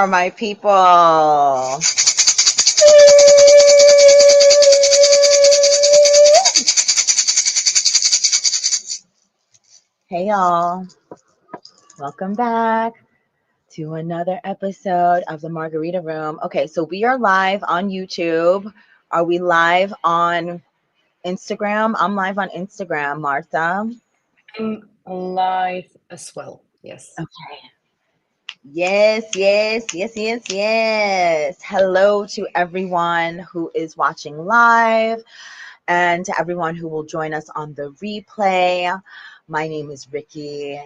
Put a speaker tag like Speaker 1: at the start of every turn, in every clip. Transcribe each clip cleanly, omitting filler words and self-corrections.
Speaker 1: my people. Hey, y'all. Welcome back to another episode of the Margarita Room. Okay, so we are live on YouTube. Are we live on Instagram? I'm live on Instagram, Martha.
Speaker 2: I'm live as well. Yes.
Speaker 1: Okay. Yes. Hello to everyone who is watching live and to everyone who will join us on the replay. My name is Rikki.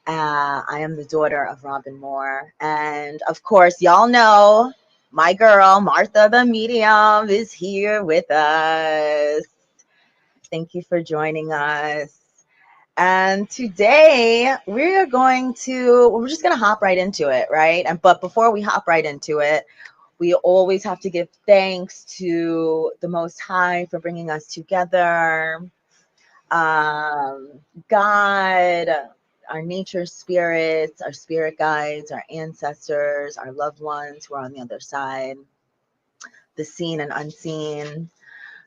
Speaker 1: I am the daughter of Robin Moore. And of course, y'all know my girl, Martha the Medium, is here with us. Thank you for joining us. And today we're just going to hop right into it, right? But before we hop right into it, we always have to give thanks to the Most High for bringing us together. God, our nature spirits, our spirit guides, our ancestors, our loved ones who are on the other side, the seen and unseen.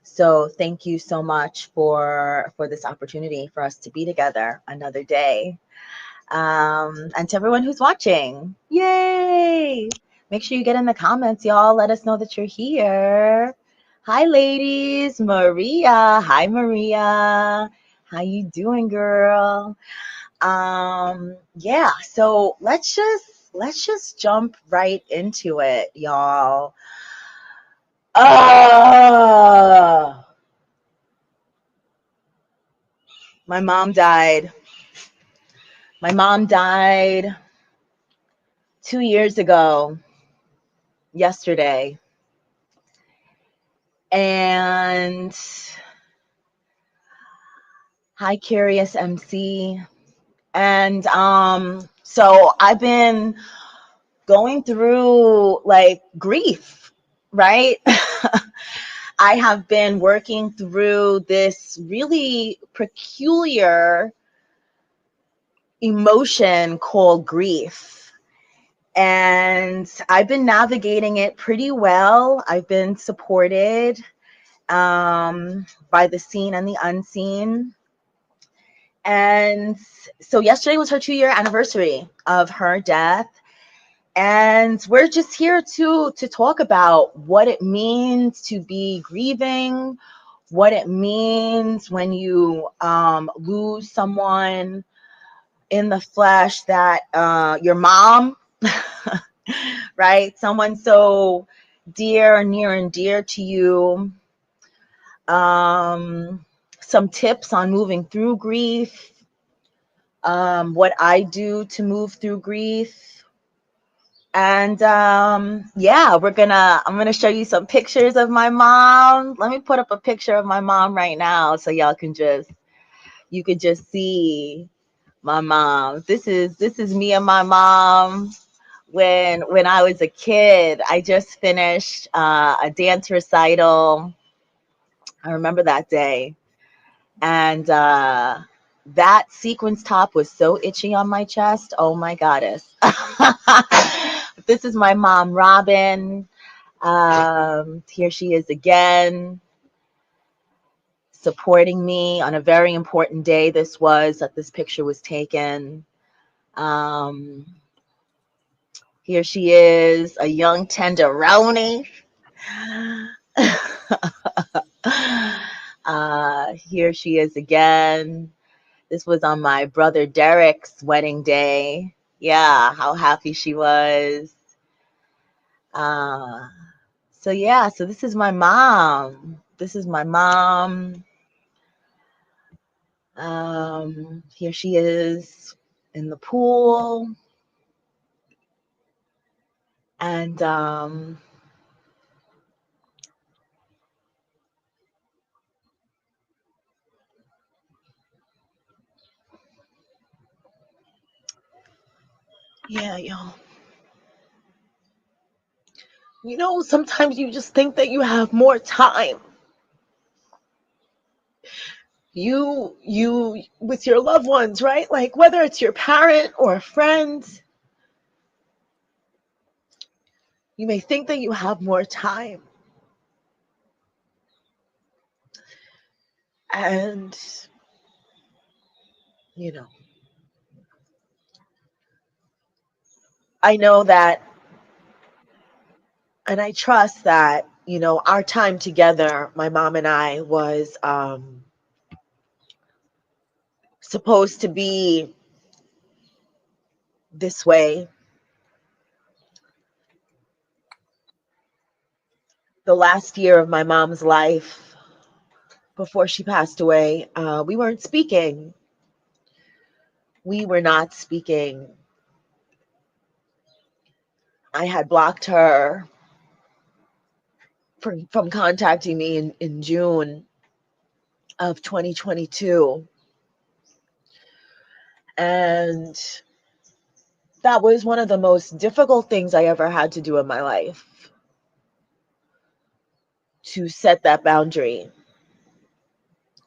Speaker 1: So thank you so much for this opportunity for us to be together another day. And to everyone who's watching, yay! Make sure you get in the comments, y'all. Let us know that you're here. Hi, ladies. Maria. Hi, Maria. How you doing, girl? Yeah. So let's just jump right into it, y'all. My mom died. My mom died 2 years ago, yesterday. And hi, Curious MC. And so I've been going through like grief, right? I have been working through this really peculiar emotion called grief. And I've been navigating it pretty well. I've been supported by the seen and the unseen. And so yesterday was her 2-year anniversary of her death. And we're just here to talk about what it means to be grieving, what it means when you lose someone in the flesh, that your mom, right? Someone so dear, near and dear to you. Some tips on moving through grief, what I do to move through grief. And yeah, I'm gonna show you some pictures of my mom. Let me put up a picture of my mom right now so y'all can you could just see my mom. This is me and my mom when I was a kid. I just finished a dance recital. I remember that day. And that sequins top was so itchy on my chest. Oh my goddess. This is my mom, Robin. Here she is again, supporting me on a very important day. This picture was taken. Here she is, a young tenderoni. Here she is again. This was on my brother Derek's wedding day. Yeah, how happy she was. So yeah, so this is my mom. Here she is in the pool. And yeah, y'all. You know, sometimes you just think that you have more time. You with your loved ones, right? Like whether it's your parent or a friend, You may think that you have more time. And, you know, I know that, and I trust that, our time together, my mom and I, was supposed to be this way. The last year of my mom's life before she passed away, we weren't speaking. We were not speaking. I had blocked her from contacting me in June of 2022. And that was one of the most difficult things I ever had to do in my life, to set that boundary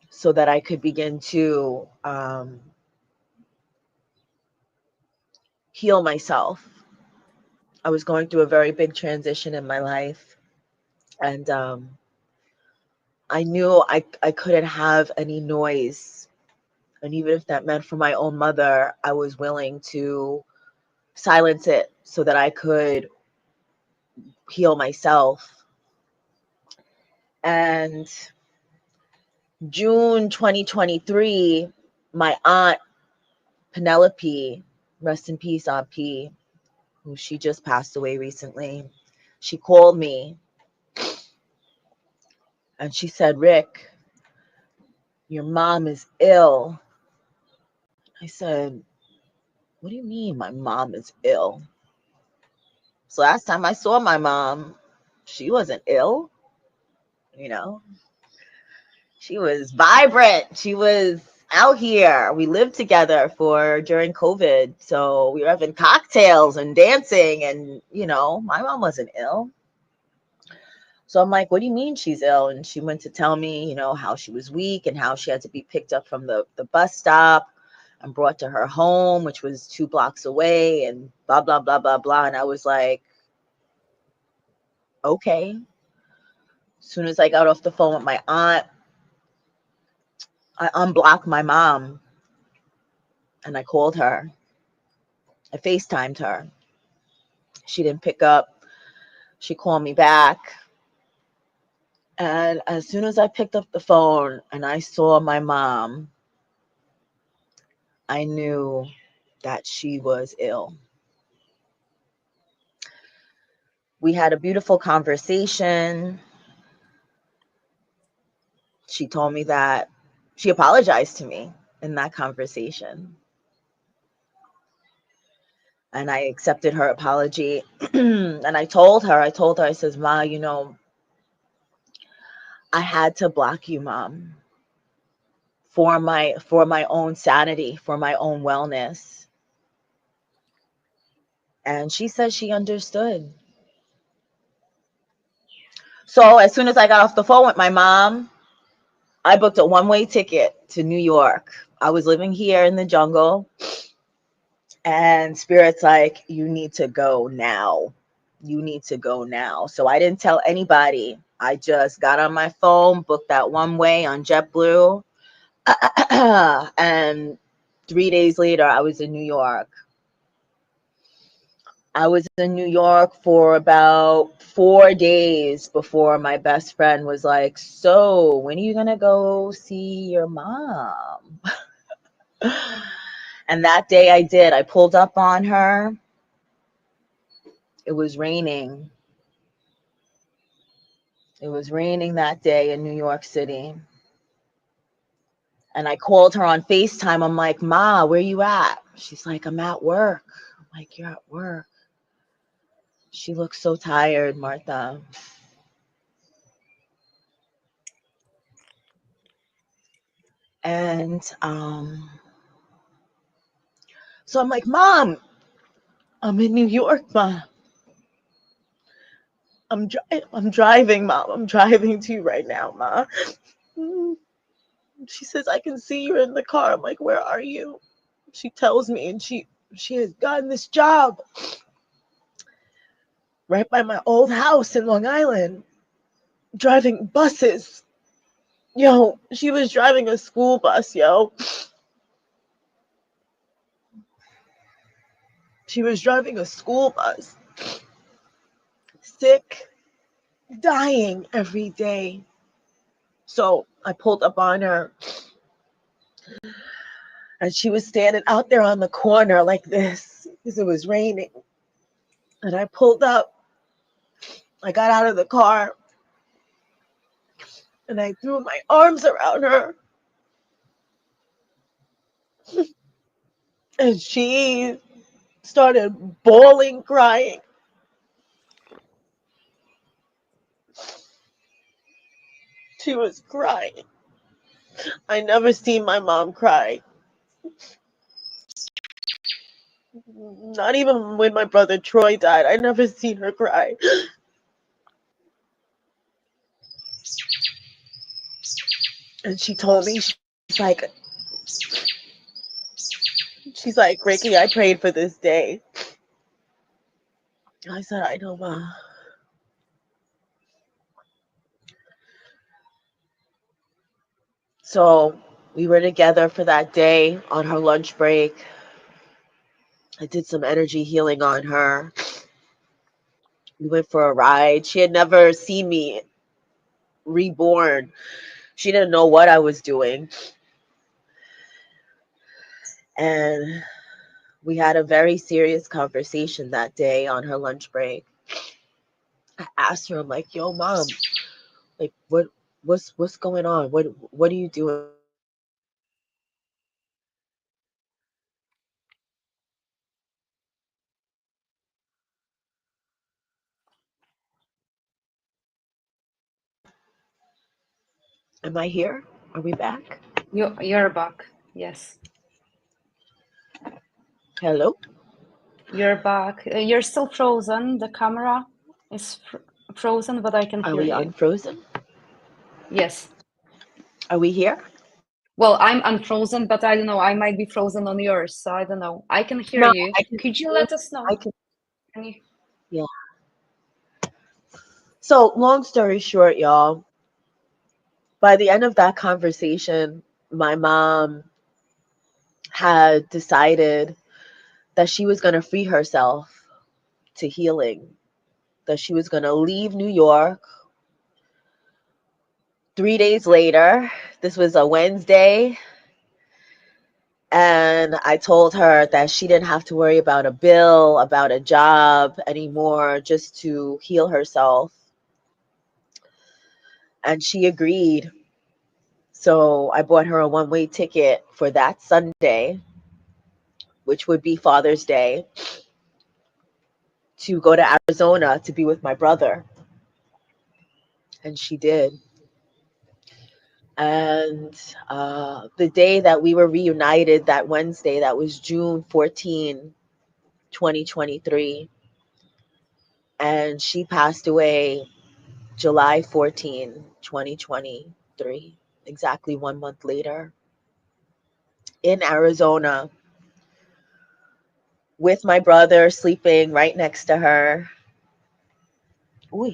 Speaker 1: so that I could begin to heal myself. I was going through a very big transition in my life, and I knew I couldn't have any noise. And even if that meant for my own mother, I was willing to silence it so that I could heal myself. And June 2023, my aunt Penelope, rest in peace, Aunt P, who she just passed away recently, she called me and she said, Rick, your mom is ill. I said, what do you mean my mom is ill? So last time I saw my mom, she wasn't ill, you know. She was vibrant. She was out here. We lived together for during COVID. So we were having cocktails and dancing, and my mom wasn't ill. So I'm like, what do you mean she's ill? And she went to tell me, how she was weak and how she had to be picked up from the bus stop and brought to her home, which was 2 blocks away, and blah, blah, blah, blah, blah. And I was like, okay. As soon as I got off the phone with my aunt, I unblocked my mom and I called her. I FaceTimed her. She didn't pick up. She called me back. And as soon as I picked up the phone and I saw my mom, I knew that she was ill. We had a beautiful conversation. She told me that she apologized to me in that conversation. And I accepted her apology. And I says, Ma, I had to block you, Mom, for my own sanity, for my own wellness. And she said she understood. So as soon as I got off the phone with my mom, I booked a one-way ticket to New York. I was living here in the jungle, and Spirit's like, you need to go now. You need to go now. So I didn't tell anybody. I just got on my phone, booked that one way on JetBlue, and 3 days later, I was in New York. I was in New York for about 4 days before my best friend was like, so when are you going to go see your mom? And that day I did. I pulled up on her. It was raining. It was raining that day in New York City. And I called her on FaceTime. I'm like, Ma, where you at? She's like, I'm at work. I'm like, you're at work. She looks so tired, Martha. And so I'm like, Mom, I'm in New York, Ma. I'm driving, Mom. I'm driving to you right now, Ma. She says, I can see you're in the car. I'm like, where are you? She tells me, and she has gotten this job. right by my old house in Long Island, driving buses. Yo, she was driving a school bus, yo. She was driving a school bus, sick, dying every day. So I pulled up on her, and she was standing out there on the corner like this because it was raining. And I pulled up, I got out of the car, and I threw my arms around her. And she started bawling, crying. She was crying. I never seen my mom cry. Not even when my brother Troy died. I never seen her cry. And she told me, she's like, Rikki, I prayed for this day. I said, I know, Ma. So we were together for that day on her lunch break. I did some energy healing on her. We went for a ride. She had never seen me reborn. She didn't know what I was doing. And we had a very serious conversation that day on her lunch break. I asked her, I'm like, yo, mom, like what's going on? What are you doing? Am I here? Are we back?
Speaker 2: You're back. Yes,
Speaker 1: Hello?
Speaker 2: you're back. You're still frozen. The camera is frozen, but I can
Speaker 1: Are
Speaker 2: hear
Speaker 1: we
Speaker 2: you.
Speaker 1: unfrozen?
Speaker 2: Yes.
Speaker 1: Are we here?
Speaker 2: Well, I'm unfrozen, but I don't know. I might be frozen on yours, so I don't know. I can hear
Speaker 1: No,
Speaker 2: you.
Speaker 1: I can
Speaker 2: Could you
Speaker 1: see.
Speaker 2: let us
Speaker 1: I
Speaker 2: know?
Speaker 1: can,
Speaker 2: Can you?
Speaker 1: yeah. So long story short, y'all, by the end of that conversation, my mom had decided that she was going to free herself to healing, that she was going to leave New York. 3 days later, this was a Wednesday, and I told her that she didn't have to worry about a bill, about a job anymore, just to heal herself. And she agreed. So I bought her a one-way ticket for that Sunday, which would be Father's Day, to go to Arizona to be with my brother. And she did. And the day that we were reunited, that Wednesday, that was June 14, 2023. And she passed away July 14, 2023, exactly 1 month later, in Arizona, with my brother sleeping right next to her. Ooh.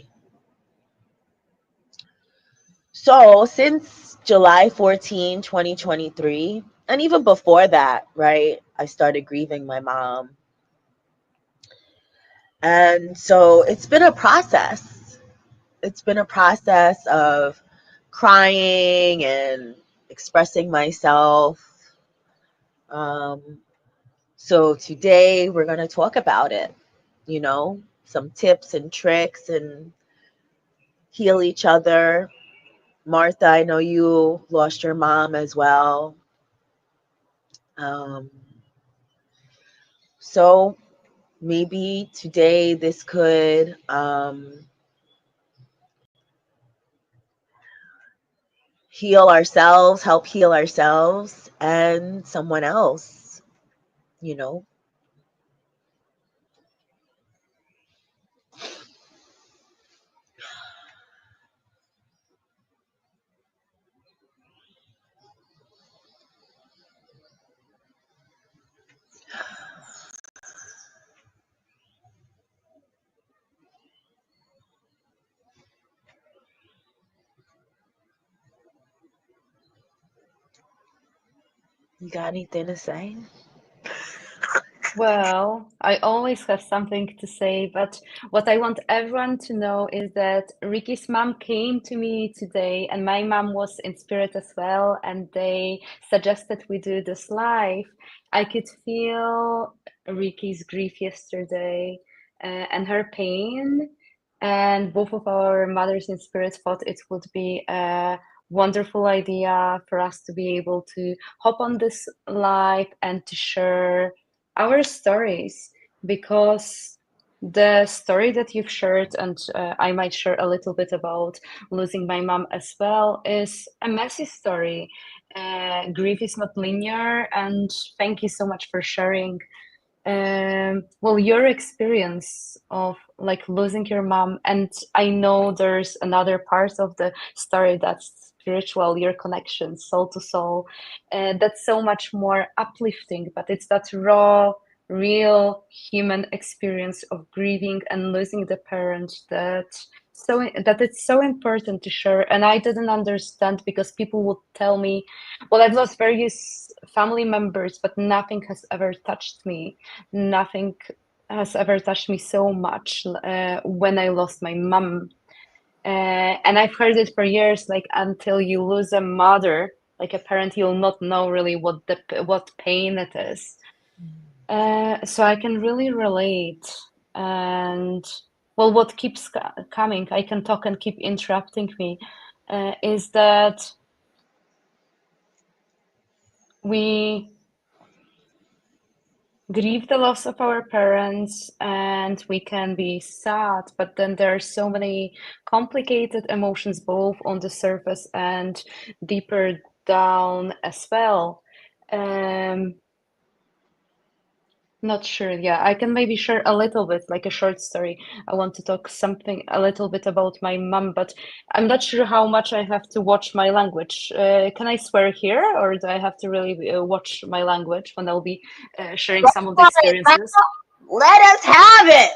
Speaker 1: So since July 14, 2023, and even before that, right, I started grieving my mom. And so it's been a process. It's been a process of crying and expressing myself. Um, so today we're going to talk about it, some tips and tricks and heal each other. Martha, I know you lost your mom as well. Um, so maybe today this could heal ourselves, help heal ourselves and someone else, you know. You got anything to say?
Speaker 2: Well, I always have something to say, but what I want everyone to know is that Ricky's mom came to me today, and my mom was in spirit as well, and they suggested we do this live. I could feel Ricky's grief yesterday, and her pain, and both of our mothers in spirit thought it would be a wonderful idea for us to be able to hop on this live and to share our stories, because the story that you've shared, and I might share a little bit about losing my mom as well, is a messy story. Grief is not linear, and thank you so much for sharing. Well, your experience of like losing your mom, and I know there's another part of the story that's spiritual, your connection, soul to soul, that's so much more uplifting, but it's that raw, real human experience of grieving and losing the parent that it's so important to share. And I didn't understand because people would tell me, well, I've lost various family members, but nothing has ever touched me. Nothing has ever touched me so much when I lost my mom. And I've heard it for years, like until you lose a mother, like a parent, you'll not know really what pain it is. So I can really relate. And well, what keeps coming, I can talk and keep interrupting me, is that we grieve the loss of our parents and we can be sad, but then there are so many complicated emotions, both on the surface and deeper down as well. Um, Not sure. Yeah, I can maybe share a little bit, like a short story. I want to talk something a little bit about my mom, but I'm not sure how much I have to watch my language. Can I swear here, or do I have to really watch my language when I'll be sharing
Speaker 1: Go
Speaker 2: some of the
Speaker 1: for it,
Speaker 2: experiences?
Speaker 1: girl. Let us have it.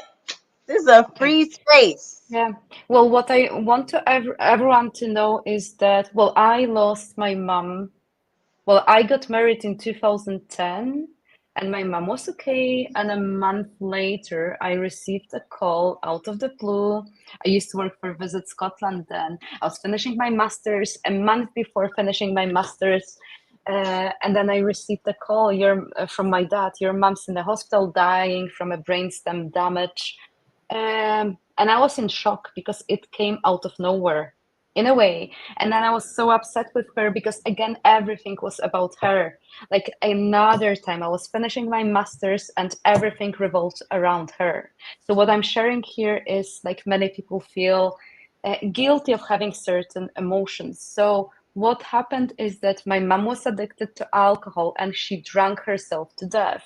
Speaker 1: This is a
Speaker 2: Okay.
Speaker 1: free space.
Speaker 2: Yeah. Well, what I want to everyone to know is that, well, I lost my mom. Well, I got married in 2010 and my mom was okay. And a month later, I received a call out of the blue. I used to work for Visit Scotland then. I was finishing my master's a month before finishing my master's. And then I received a call from my dad. Your mom's in the hospital dying from a brainstem damage. And I was in shock because it came out of nowhere in a way. And then I was so upset with her because, again, everything was about her. Like another time, I was finishing my master's and everything revolved around her. So, what I'm sharing here is like many people feel guilty of having certain emotions. So, what happened is that my mom was addicted to alcohol and she drank herself to death.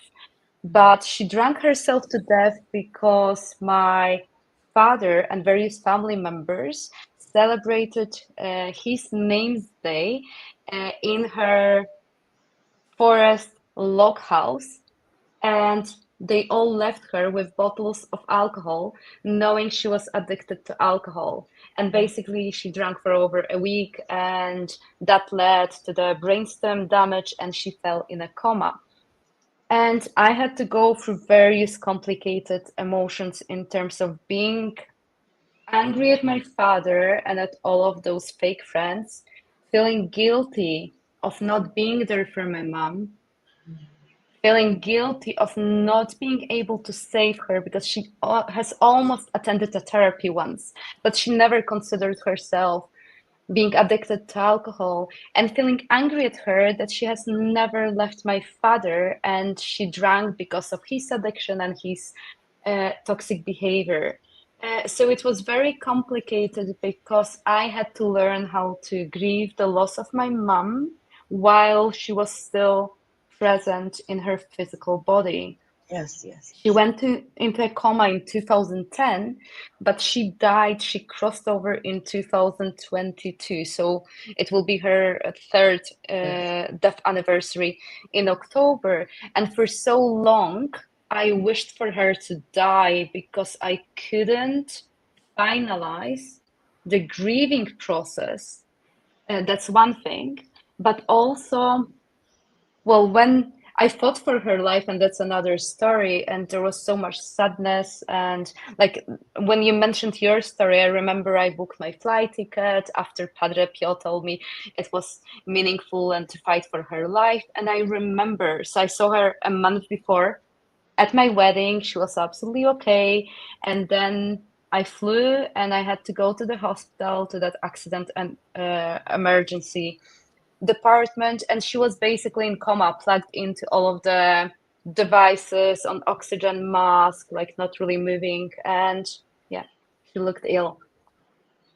Speaker 2: But she drank herself to death because my father and various family members celebrated his name's day in her forest log house, and they all left her with bottles of alcohol, knowing she was addicted to alcohol. And basically, she drank for over a week, and that led to the brainstem damage, and she fell in a coma. And I had to go through various complicated emotions in terms of being angry at my father and at all of those fake friends, feeling guilty of not being there for my mom, feeling guilty of not being able to save her because she has almost attended a therapy once, but she never considered herself being addicted to alcohol, and feeling angry at her that she has never left my father and she drank because of his addiction and his toxic behavior. So it was very complicated because I had to learn how to grieve the loss of my mom while she was still present in her physical body.
Speaker 1: Yes, yes,
Speaker 2: She
Speaker 1: yes.
Speaker 2: went into a coma in 2010, but she died. She crossed over in 2022. So it will be her third death anniversary in October. And for so long, I wished for her to die because I couldn't finalize the grieving process. That's one thing. But also, Well, when I fought for her life, and that's another story, and there was so much sadness. And like when you mentioned your story, I remember I booked my flight ticket after Padre Pio told me it was meaningful and to fight for her life. And I remember, so I saw her a month before at my wedding. She was absolutely okay. And then I flew and I had to go to the hospital to that accident and emergency department, and she was basically in coma, plugged into all of the devices on oxygen mask, like not really moving. And yeah, she looked ill.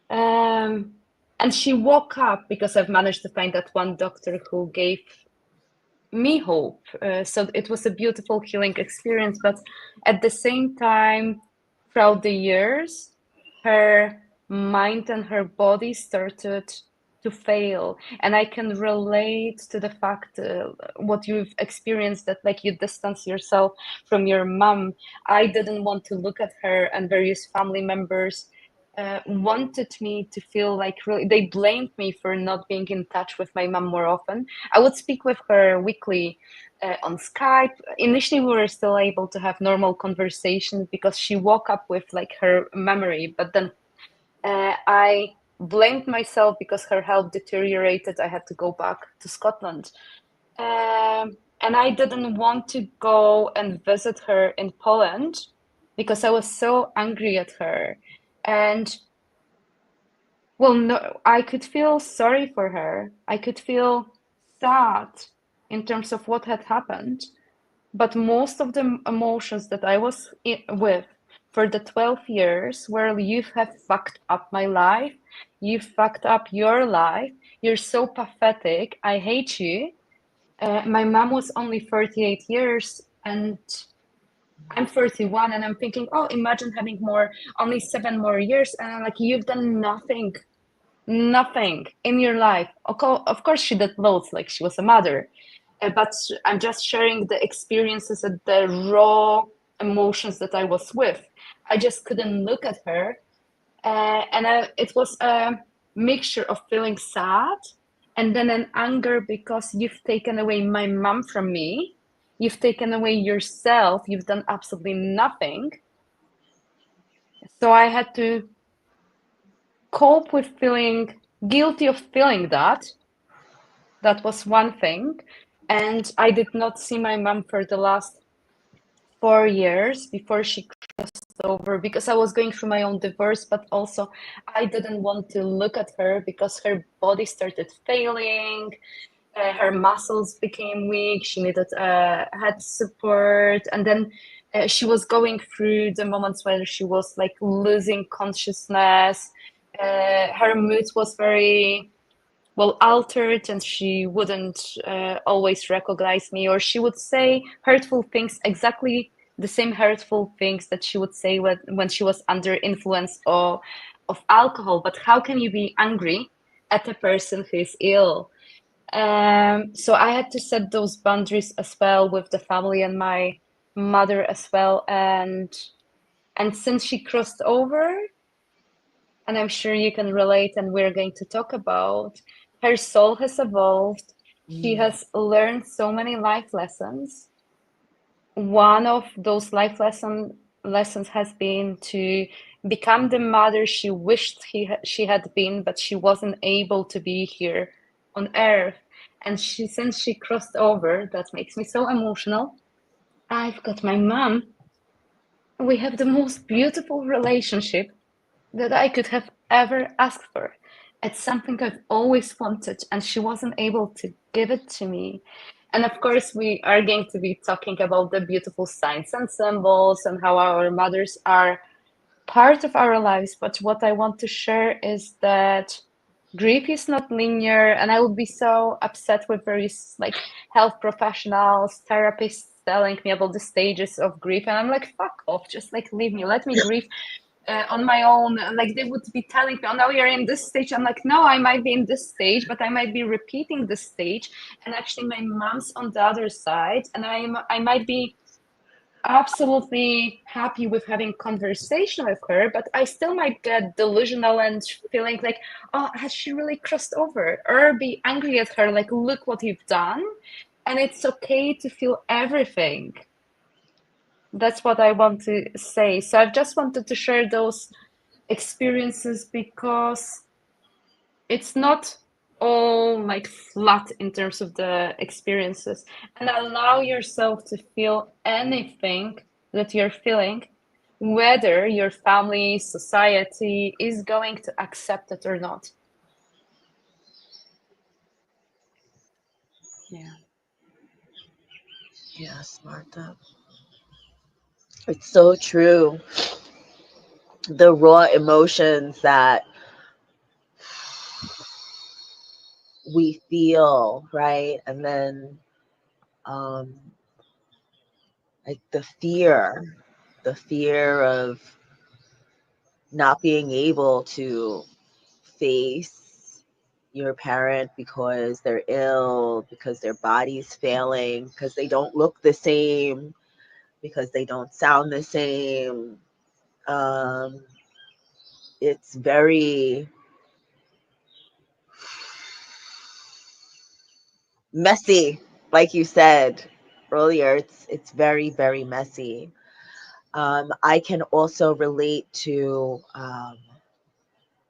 Speaker 2: Um, and she woke up because I've managed to find that one doctor who gave me hope. So it was a beautiful healing experience, but at the same time, throughout the years, her mind and her body started to fail. And I can relate to the fact what you've experienced, that like you distance yourself from your mom. I didn't want to look at her, and various family members wanted me to feel like really, they blamed me for not being in touch with my mom more often. I would speak with her weekly on Skype. Initially, we were still able to have normal conversations because she woke up with like her memory, but then I blamed myself because her health deteriorated. I had to go back to Scotland. And I didn't want to go and visit her in Poland because I was so angry at her. And well, no, I could feel sorry for her. I could feel sad in terms of what had happened. But most of the emotions that I was with for the 12 years where you have fucked up my life, you fucked up your life, you're so pathetic, I hate you. My mom was only 38 years and I'm 31, and I'm thinking, oh, imagine having only 7 more years. And I'm like, you've done nothing in your life. Of course, she did loads, like she was a mother, but I'm just sharing the experiences and the raw emotions that I was with. I just couldn't look at her, it was a mixture of feeling sad and then an anger because you've taken away my mom from me, you've taken away yourself, you've done absolutely nothing. So I had to cope with feeling guilty of feeling that. That was one thing. And I did not see my mom for the last 4 years before she crossed over because I was going through my own divorce, but also I didn't want to look at her because her body started failing. Her muscles became weak. She needed head support. And then she was going through the moments where she was like losing consciousness. Her mood was very well altered, and she wouldn't always recognize me, or she would say hurtful things, exactly the same hurtful things that she would say when she was under influence of alcohol. But how can you be angry at a person who is ill? So I had to set those boundaries as well with the family and my mother as well. And since she crossed over, and I'm sure you can relate, and we're going to talk about, her soul has evolved. She has learned so many life lessons. One of those lessons has been to become the mother she wished she had been, but she wasn't able to be here on Earth. And since she crossed over, that makes me so emotional. I've got my mom. We have the most beautiful relationship that I could have ever asked for. It's something I've always wanted, and she wasn't able to give it to me. And of course, we are going to be talking about the beautiful signs and symbols and how our mothers are part of our lives. But what I want to share is that grief is not linear, and I would be so upset with various like health professionals, therapists telling me about the stages of grief, and I'm like, fuck off, just like leave me, let me grieve on my own. Like they would be telling me, oh, now you're in this stage. I'm like, no, I might be in this stage, but I might be repeating this stage. And actually, my mom's on the other side, and I might be absolutely happy with having conversation with her, but I still might get delusional and feeling like, oh, has she really crossed over? Or be angry at her, like, look what you've done. and it's okay to feel everything. That's what I want to say. So I've just wanted to share those experiences because it's not all like flat in terms of the experiences, and allow yourself to feel anything that you're feeling, whether your family, society is going to accept it or not. Yeah.
Speaker 1: Yes, Martha. It's so true. The raw emotions that we feel, right? And then um, like the fear of not being able to face your parent because they're ill, because their body's failing, because they don't look the same, because they don't sound the same. Um, it's very messy, like you said earlier. It's very, very messy. I can also relate to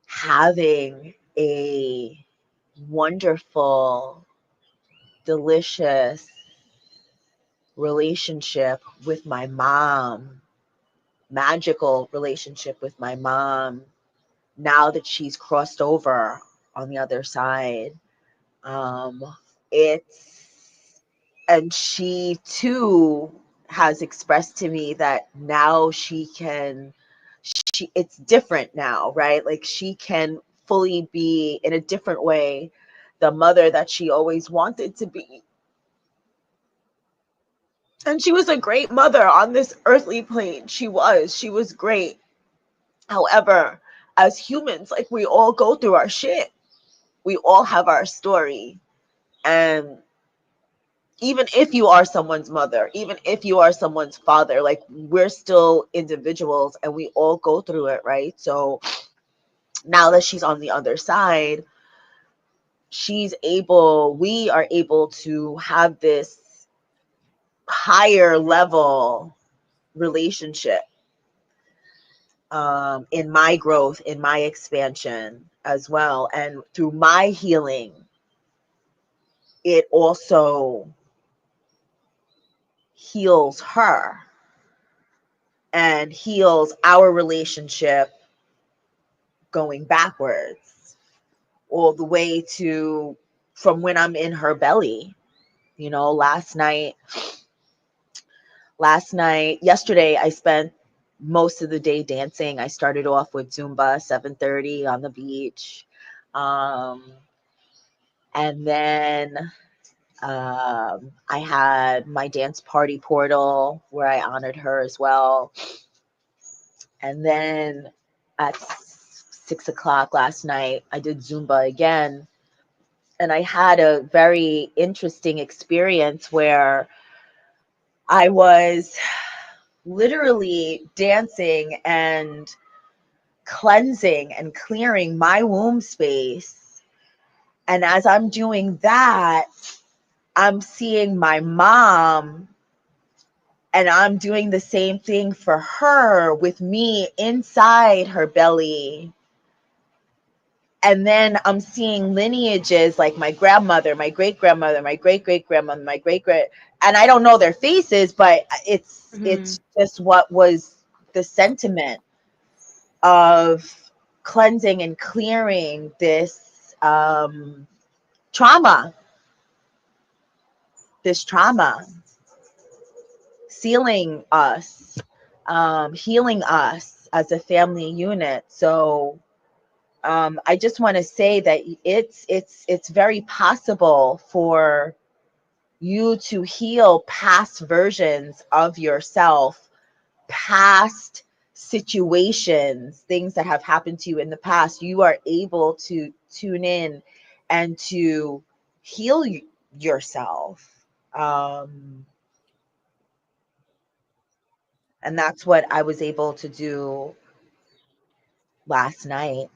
Speaker 1: having a wonderful, delicious relationship with my mom, magical relationship with my mom, now that she's crossed over on the other side. Um, it's, and she too has expressed to me that now it's different now, right? Like she can fully be in a different way the mother that she always wanted to be. And she was a great mother on this earthly plane. She was great. However, as humans, like we all go through our shit. We all have our story. And even if you are someone's mother, even if you are someone's father, like we're still individuals and we all go through it, right? So now that she's on the other side, we are able to have this higher level relationship, in my growth, in my expansion as well. And through my healing, it also heals her and heals our relationship going backwards all the way to from when I'm in her belly. You know, yesterday, I spent most of the day dancing. I started off with Zumba, 7:30 on the beach. Um, and then I had my dance party portal where I honored her as well. And then at 6 o'clock last night, I did Zumba again. And I had a very interesting experience where I was literally dancing and cleansing and clearing my womb space. And as I'm doing that, I'm seeing my mom, and I'm doing the same thing for her with me inside her belly. And then I'm seeing lineages like my grandmother, my great grandmother, my great great grandmother, my great great, and I don't know their faces, but it's
Speaker 2: Mhm.
Speaker 1: just what was the sentiment of cleansing and clearing this trauma, this trauma, sealing us, healing us as a family unit. So I just want to say that it's very possible for you to heal past versions of yourself, past situations, things that have happened to you in the past. You are able to tune in and to heal yourself. Um, and that's what I was able to do last night.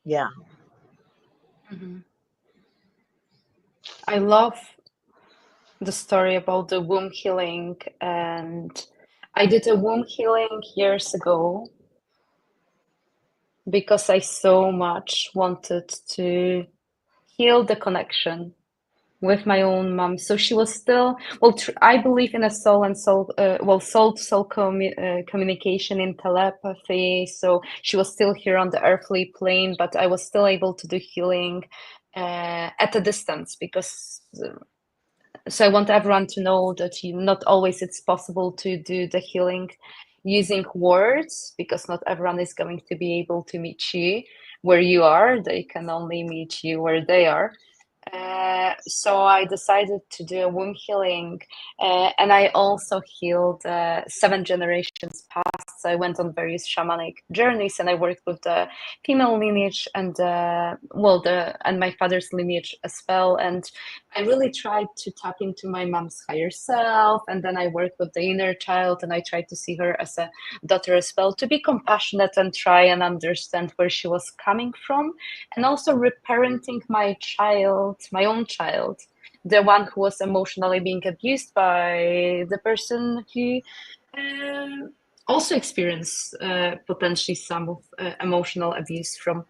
Speaker 1: Yeah.
Speaker 2: Mhm. I love the story about the womb healing, and I did a womb healing years ago because I so much wanted to heal the connection with my own mom. So she was still, well, I believe in a soul and soul, soul to soul communication in telepathy. So she was still here on the earthly plane, but I was still able to do healing at a distance because. So I want everyone to know that not always it's possible to do the healing using words because not everyone is going to be able to meet you where you are. They can only meet you where they are. So I decided to do a womb healing, and I also healed 7 generations past. So I went on various shamanic journeys, and I worked with the female lineage and and my father's lineage as well. And I really tried to tap into my mom's higher self, and then I worked with the inner child, and I tried to see her as a daughter as well, to be compassionate and try and understand where she was coming from, and also reparenting my child, my own child, the one who was emotionally being abused by the person who also experienced potentially some of emotional abuse from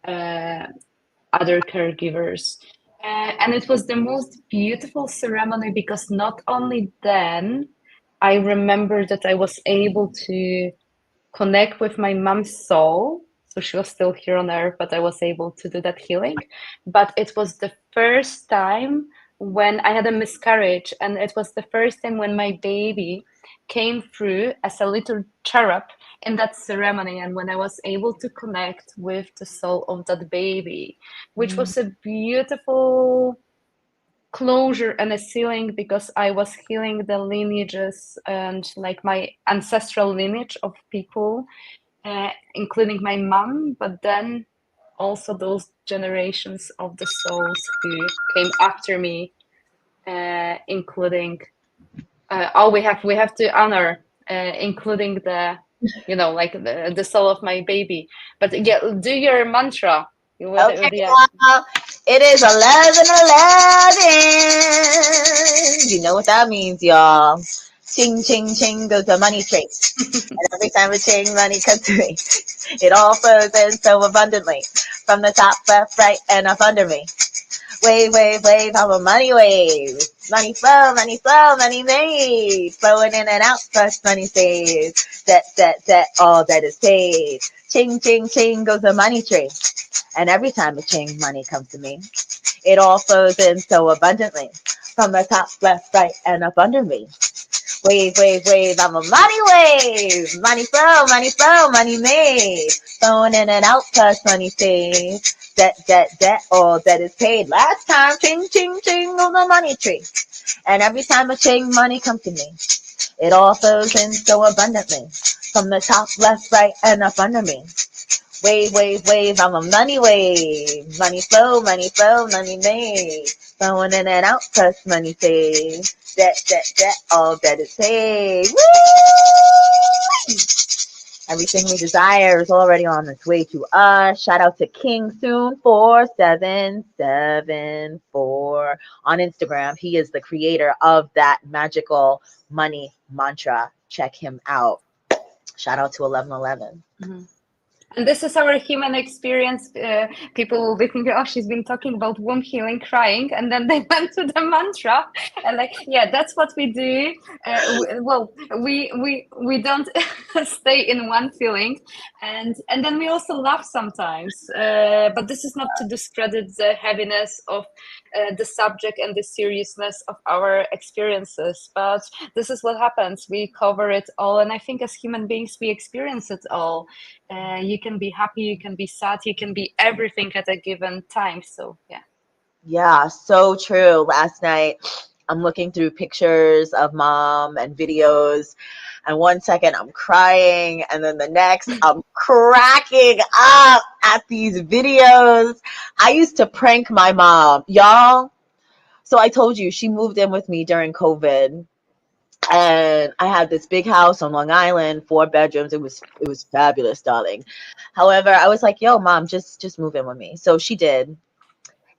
Speaker 2: other caregivers. And it was the most beautiful ceremony because not only then I remember that I was able to connect with my mom's soul. So she was still here on earth, but I was able to do that healing. But it was the first time when I had a miscarriage, and it was the first time when my baby came through as a little cherub in that ceremony, and when I was able to connect with the soul of that baby, which
Speaker 1: Mm.
Speaker 2: was a beautiful closure and a sealing because I was healing the lineages and like my ancestral lineage of people, including my mom, but then also those generations of the souls who came after me, including we have to honor, including the like the soul of my baby. But yeah, do your mantra.
Speaker 1: Okay,
Speaker 2: Yeah.
Speaker 1: y'all. It is 11:11. You know what that means, y'all. Ching, ching, ching goes the money tree. And every time a ching, money comes to me. It all flows in so abundantly. From the top, left, right, and up under me. Wave, wave, wave, I'm a money wave. Money flow, money made. Flowing in and out, plus money saved. That, all that is paid. Ching, ching, ching goes the money tree. And every time a ching, money comes to me. It all flows in so abundantly. From the top, left, right, and up under me. Wave, wave, wave, I'm a money wave. Money flow, money made. Flowing in and out, plus money saved. That, all that is paid. Last time, ching, ching, ching on the money tree. And every time a ching, money comes to me. It all flows in so abundantly. From the top, left, right, and up under me. Wave, wave, wave, I'm a money wave. Money flow, money made. Flowing in and out, plus money saved. That, all that is paid. Woo! Everything we desire is already on its way to us. Shout out to King Soon 4774 on Instagram. He is the creator of that magical money mantra. Check him out. Shout out to 1111.
Speaker 2: Mhm. And this is our human experience. People will be thinking, "Oh, she's been talking about womb healing, crying," and then they went to the mantra, and like, yeah, that's what we do. We don't stay in one feeling, and then we also laugh sometimes. But this is not to discredit the heaviness of the subject and the seriousness of our experiences, but this is what happens. We cover it all, and I think as human beings, we experience it all. You can be happy, you can be sad, you can be everything at a given time. So yeah.
Speaker 1: Yeah, so true. Last night, I'm looking through pictures of mom and videos, and one second I'm crying, and then the next I'm cracking up at these videos. I used to prank my mom, y'all. So I told you she moved in with me during COVID, and I had this big house on Long Island, 4 bedrooms. It was fabulous, darling. However, I was like, "Yo, mom, just move in with me." So she did,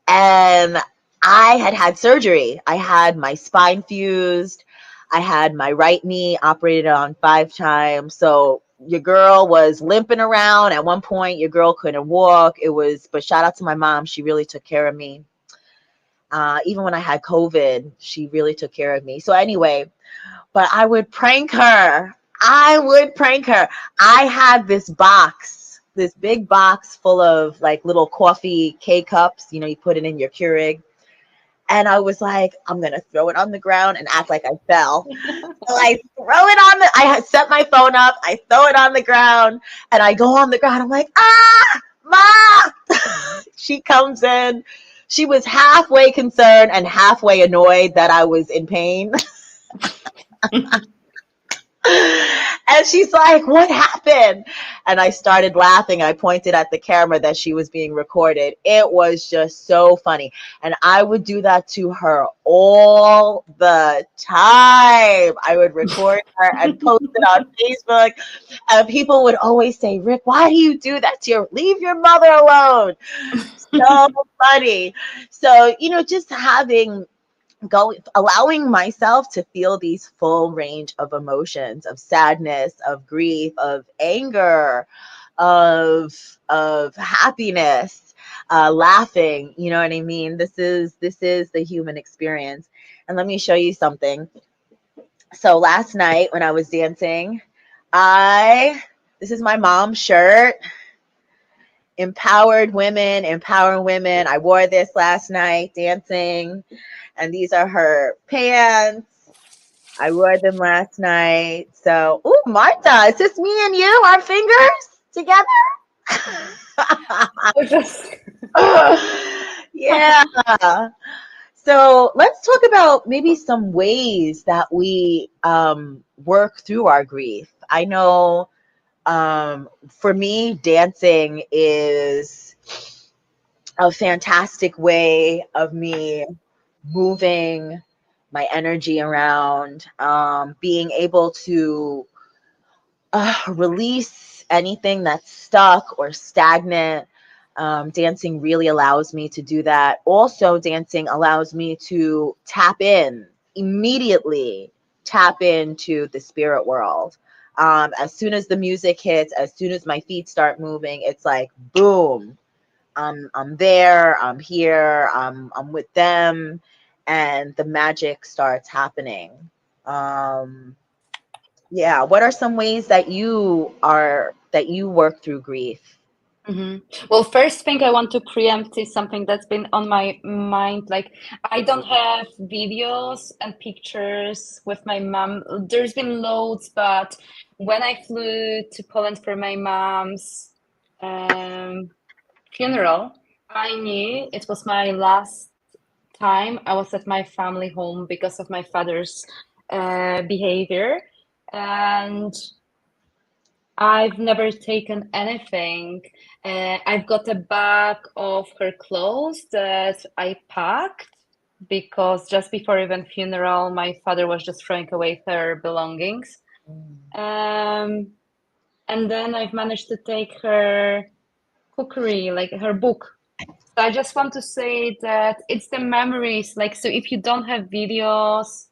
Speaker 1: and I had had surgery. I had my spine fused. I had my right knee operated on 5 times. So your girl was limping around. At one point, your girl couldn't walk. But shout out to my mom. She really took care of me. Even when I had COVID, she really took care of me. So anyway, but I would prank her. I would prank her. I had this big box full of like little coffee K cups. You put it in your Keurig. And I was like, I'm going to throw it on the ground and act like I fell. So I had set my phone up, I throw it on the ground, and I go on the ground. I'm like, Ma! She comes in. She was halfway concerned and halfway annoyed that I was in pain. And she's like, what happened? And I started laughing. I pointed at the camera that she was being recorded. It was just so funny. And I would do that to her all the time. I would record her and post it on Facebook. And people would always say, Rick, why do you do that to leave your mother alone? So funny. So, just allowing myself to feel these full range of emotions, of sadness, of grief, of anger, of happiness, laughing. You know what I mean? This is the human experience. And let me show you something. So last night when I was dancing, I this is my mom's shirt. Empowered women, empowering women. I wore this last night dancing, and these are her pants. I wore them last night. So, ooh, Marta, is this me and you, our fingers together? Yeah. So let's talk about maybe some ways that we work through our grief. I know for me, dancing is a fantastic way of me moving my energy around, being able to release anything that's stuck or stagnant. Dancing really allows me to do that. Also, dancing allows me to immediately tap into the spirit world. As soon as the music hits, as soon as my feet start moving, it's like boom, I'm there, I'm here, I'm with them, and the magic starts happening. Um, yeah. What are some ways that you work through grief?
Speaker 2: Well, first thing I want to preempt is something that's been on my mind. Like, I don't have videos and pictures with my mom. There's been loads, but when I flew to Poland for my mom's funeral, I knew it was my last time I was at my family home because of my father's behavior. And I've never taken anything. I've got a bag of her clothes that I packed because just before even funeral, my father was just throwing away her belongings. Um, and then I've managed to take her cookery, like her book. So I just want to say that it's the memories. Like, so if you don't have videos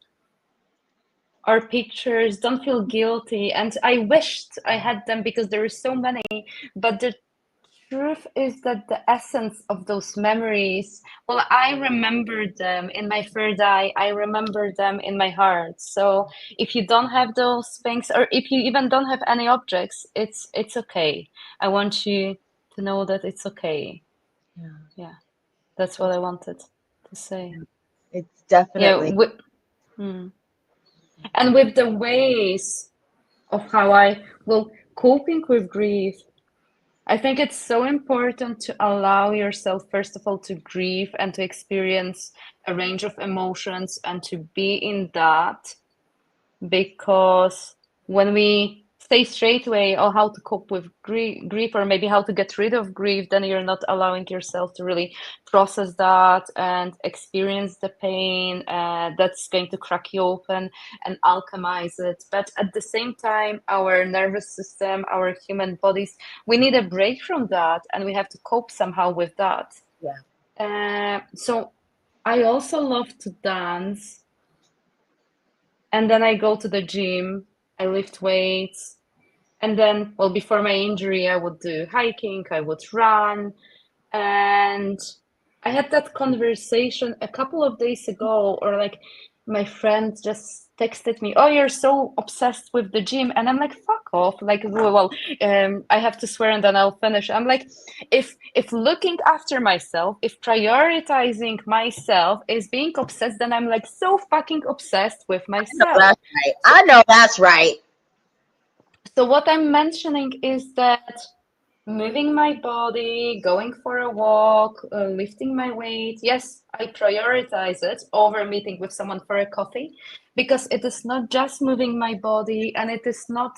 Speaker 2: or pictures, don't feel guilty. And I wished I had them because there are so many, but the truth is that the essence of those memories, well, I remember them in my third eye, I remember them in my heart. So if you don't have those things, or if you even don't have any objects, it's okay. I want you to know that it's okay.
Speaker 1: Yeah,
Speaker 2: Yeah, that's what I wanted to say.
Speaker 1: it's
Speaker 2: Yeah,
Speaker 1: definitely.
Speaker 2: and with the ways of how well, coping with grief, I think it's so important to allow yourself, first of all, to grieve and to experience a range of emotions and to be in that. Because when we say straight away, oh, how to cope with grief, or maybe how to get rid of grief, then you're not allowing yourself to really process that and experience the pain that's going to crack you open and alchemize it. But at the same time, our nervous system, our human bodies, we need a break from that, and we have to cope somehow with that.
Speaker 1: Yeah.
Speaker 2: So I also love to dance, and then I go to the gym, I lift weights, and then, well, before my injury, I would do hiking, I would run, and I had that conversation a couple of days ago, or like my friend just texted me, "Oh, you're so obsessed with the gym," and I'm like, "Fuck off!" Like, I have to swear, and then I'll finish. I'm like, if looking after myself, if prioritizing myself is being obsessed, then I'm like so fucking obsessed with
Speaker 1: No,
Speaker 2: myself.
Speaker 1: that's right.
Speaker 2: So,
Speaker 1: I know that's right.
Speaker 2: so what I'm mentioning is that moving my body, going for a walk, lifting my weight. Yes, I prioritize it over meeting with someone for a coffee because it is not just moving my body and it is not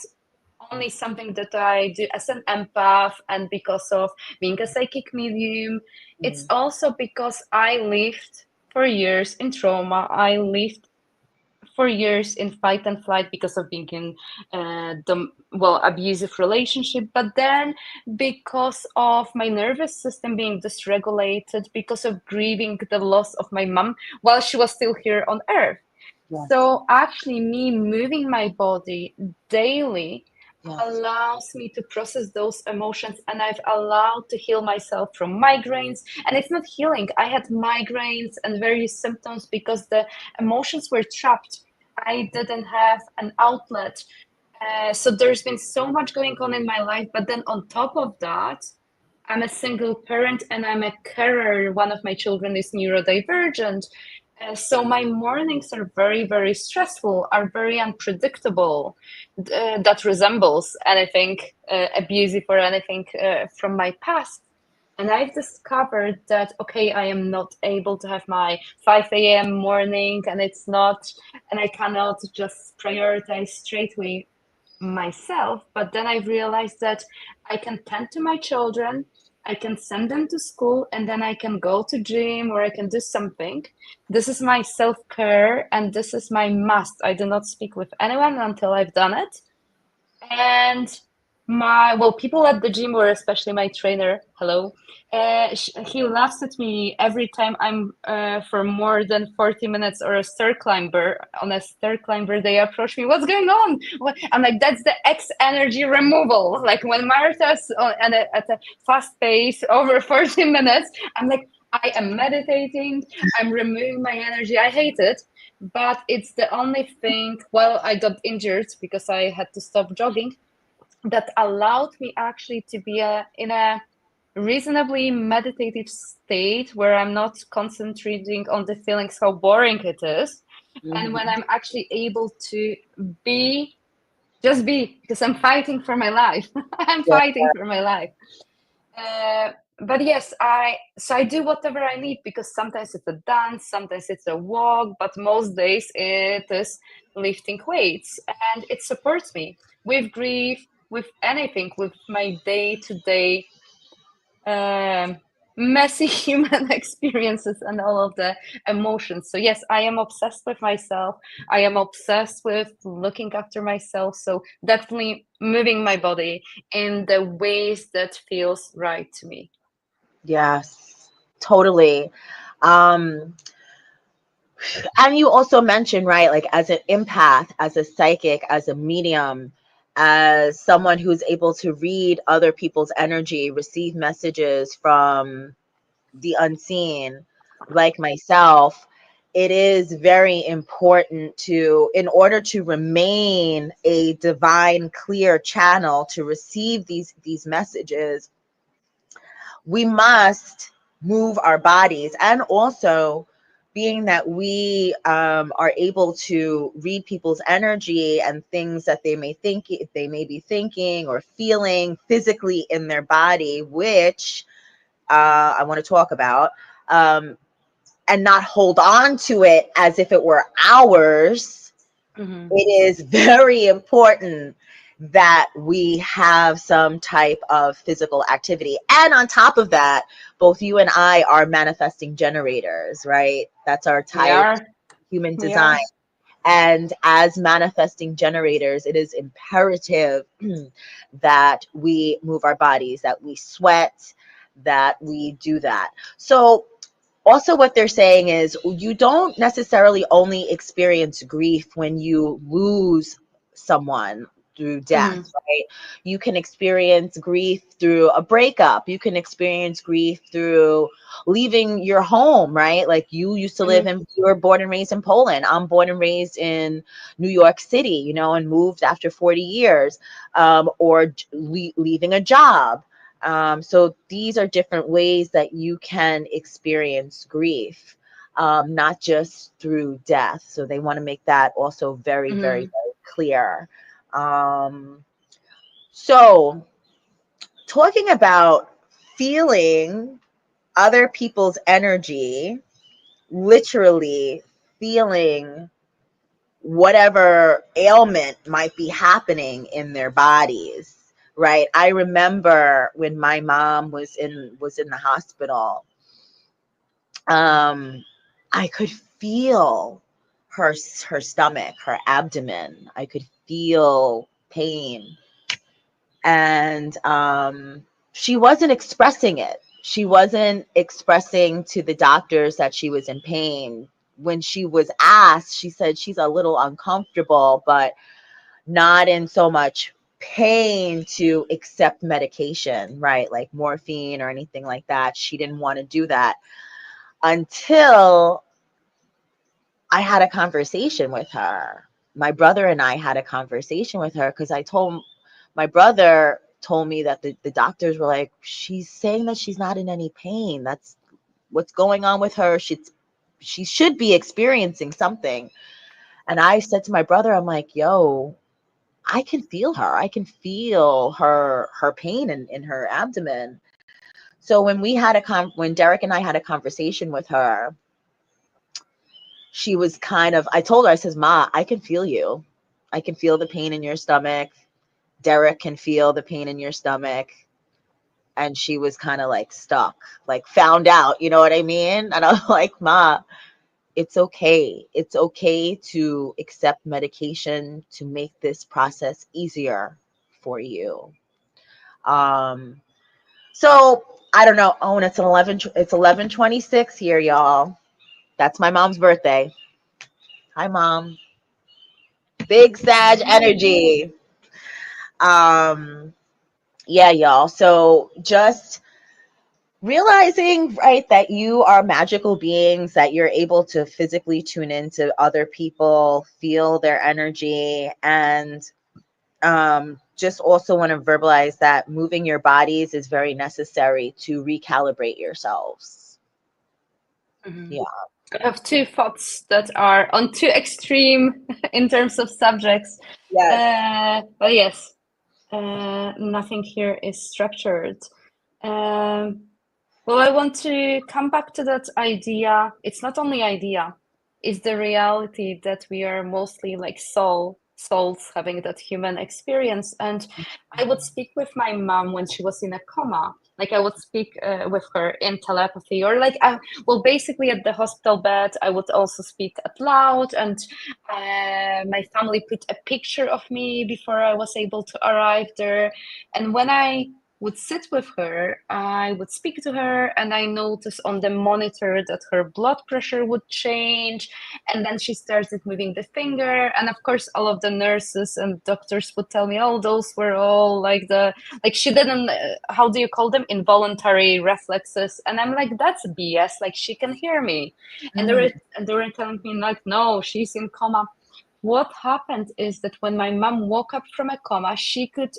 Speaker 2: only something that I do as an empath and because of being a psychic medium. It's
Speaker 1: Mm,
Speaker 2: also because I lived for years in trauma. I lived for years in fight and flight because of being in the abusive relationship, but then because of my nervous system being dysregulated because of grieving the loss of my mom while she was still here on earth.
Speaker 1: yes,
Speaker 2: So actually me moving my body daily
Speaker 1: yes.
Speaker 2: allows me to process those emotions, and I've allowed to heal myself from migraines. And it's not healing. I had migraines and various symptoms because the emotions were trapped. I didn't have an outlet. So there's been so much going on in my life. But then on top of that, I'm a single parent and I'm a carer. One of my children is neurodivergent. So my mornings are very, very stressful, are very unpredictable. That resembles anything abusive or anything from my past. And I've discovered that, okay, I am not able to have my 5 a.m. morning and it's not, and I cannot just prioritize straightway myself. But then I realized that I can tend to my children, I can send them to school, and then I can go to gym or I can do something. This is my self-care and this is my must. I do not speak with anyone until I've done it. And people at the gym, or especially my trainer, hello, he laughs at me every time I'm for more than 40 minutes or a stair climber. On a stair climber, they approach me, "What's going on?" I'm like, "That's the X energy removal." Like when Marta's at a fast pace over 40 minutes, I'm like, I am meditating, I'm removing my energy. I hate it, but it's the only thing. Well, I got injured because I had to stop jogging. That allowed me actually to be in a reasonably meditative state where I'm not concentrating on the feelings, how boring it is. And when
Speaker 1: Hmm.
Speaker 2: I'm actually able to be, just be, because I'm fighting for my life. I'm
Speaker 1: Yeah.
Speaker 2: fighting for my life. Uh, but yes, I do whatever I need because sometimes it's a dance, sometimes it's a walk, but most days it is lifting weights, and it supports me with grief, with anything, with my day-to-day messy human experiences and all of the emotions. So yes, I am obsessed with myself. I am obsessed with looking after myself. So definitely moving my body in the ways that feels right to me.
Speaker 1: Yes, totally. Um, and you also mentioned, right, like as an empath, as a psychic, as a medium, as someone who's able to read other people's energy, receive messages from the unseen, like myself, it is very important to, in order to remain a divine, clear channel to receive these messages, we must move our bodies. And also, being that we are able to read people's energy and things that they may be thinking or feeling physically in their body, which I want to talk about, um, and not hold on to it as if it were ours.
Speaker 2: Mm-hmm.
Speaker 1: It is very important that we have some type of physical activity. And on top of that, both you and I are manifesting generators, right? That's our
Speaker 2: We
Speaker 1: type,
Speaker 2: are,
Speaker 1: human
Speaker 2: we
Speaker 1: design.
Speaker 2: are.
Speaker 1: And as manifesting generators, it is imperative that we move our bodies, that we sweat, that we do that. So, also what they're saying is you don't necessarily only experience grief when you lose someone through death,
Speaker 2: Mm-hmm.
Speaker 1: right? You can experience grief through a breakup. You can experience grief through leaving your home, right? Like you used to live
Speaker 2: Mm-hmm.
Speaker 1: in, you were born and raised in Poland. I'm born and raised in New York City, you know, and moved after 40 years, or leaving a job. So these are different ways that you can experience grief, not just through death. So they want to make that also very, very,
Speaker 2: Mm-hmm.
Speaker 1: very clear. Um, so talking about feeling other people's energy, literally feeling whatever ailment might be happening in their bodies, right? I remember when my mom was in the hospital, um I could feel her stomach, her abdomen. I could feel pain, and she wasn't expressing it. She wasn't expressing to the doctors that she was in pain. When she was asked, she said she's a little uncomfortable, but not in so much pain to accept medication, right? Like morphine or anything like that. She didn't want to do that until I had a conversation with her. My brother and I had a conversation with her because my brother told me that the doctors were like, she's saying that she's not in any pain. That's what's going on with her. She should be experiencing something. And I said to my brother, I'm like, yo, I can feel her. I can feel her pain in her abdomen. So when Derek and I had a conversation with her, she was kind of, I told her, I says, Ma, I can feel you. I can feel the pain in your stomach. Derek can feel the pain in your stomach. And she was kind of like stuck, like found out, you know what I mean? And I'm like, Ma, it's okay. It's okay to accept medication to make this process easier for you. Um, so I don't know. Oh, and it's 11:26 here, y'all. That's my mom's birthday. Hi, Mom. Big Sag
Speaker 2: Yay.
Speaker 1: energy. Um, yeah, y'all. So just realizing, right, that you are magical beings, that you're able to physically tune into other people, feel their energy, and just also want to verbalize that moving your bodies is very necessary to recalibrate yourselves.
Speaker 2: Mm-hmm.
Speaker 1: Yeah.
Speaker 2: I have two thoughts that are on two extreme in terms of subjects.
Speaker 1: Yes.
Speaker 2: But yes, nothing here is structured. Um, well, I want to come back to that idea. It's not only idea, it's the reality that we are mostly like souls having that human experience. And I would speak with my mom when she was in a coma. Like I would speak with her in telepathy, or like well, basically at the hospital bed, I would also speak out loud, and my family put a picture of me before I was able to arrive there. And when I would sit with her, I would speak to her, and I noticed on the monitor that her blood pressure would change. And then she started moving the finger. And of course, all of the nurses and doctors would tell me, oh, those were all like she didn't, how do you call them? Involuntary reflexes. And I'm like, that's BS. Like she can hear me. And
Speaker 1: Mm,
Speaker 2: they were telling me, like, no, she's in coma. What happened is that when my mom woke up from a coma, she could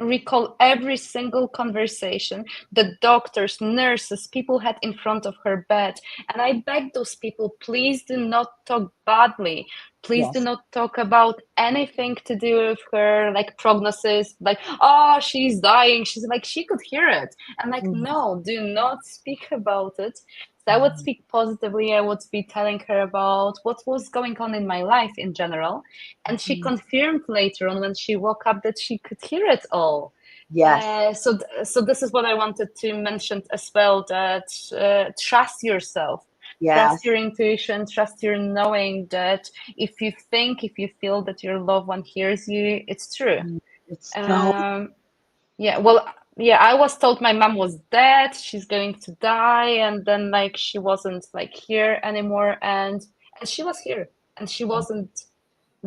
Speaker 2: recall every single conversation the doctors, nurses, people had in front of her bed. And I beg those people, please do not talk badly. Please do
Speaker 1: yes.
Speaker 2: not talk about anything to do with her, like prognosis, like, oh, she's dying. She's like, she could hear it. I'm like,
Speaker 1: Mhm,
Speaker 2: no, do not speak about it. So I would
Speaker 1: mhm,
Speaker 2: speak positively. I would be telling her about what was going on in my life in general. And she
Speaker 1: mhm.
Speaker 2: confirmed later on when she woke up that she could hear it all.
Speaker 1: Yes.
Speaker 2: So this is what I wanted to mention as well, that trust yourself, trust
Speaker 1: Yes.
Speaker 2: your intuition, trust your knowing that if you feel that your loved one hears you, it's true.
Speaker 1: Mm, it's so
Speaker 2: Um, yeah, well, yeah, I was told my mom was dead, she's going to die, and then like she wasn't like here anymore, and she was here, and she wasn't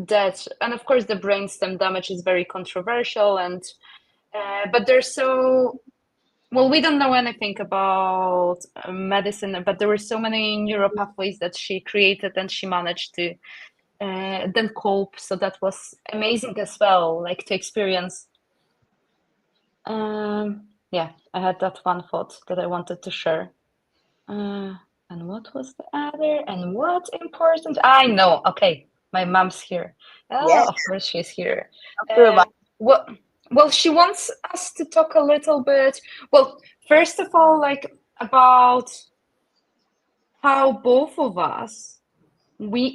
Speaker 2: dead. And of course, the brainstem damage is very controversial, and but there's so well, we don't know anything about medicine, but there were so many neural pathways that she created, and she managed to then cope. So that was amazing as well, like to experience. Yeah, I had that one thought that I wanted to share. Uh, and what was the other? And what important? I know. Okay, my mom's here.
Speaker 1: Yeah,
Speaker 2: Oh, of course she's here.
Speaker 1: sure about.
Speaker 2: What? Well, she wants us to talk a little bit. Well, first of all, like about how both of us we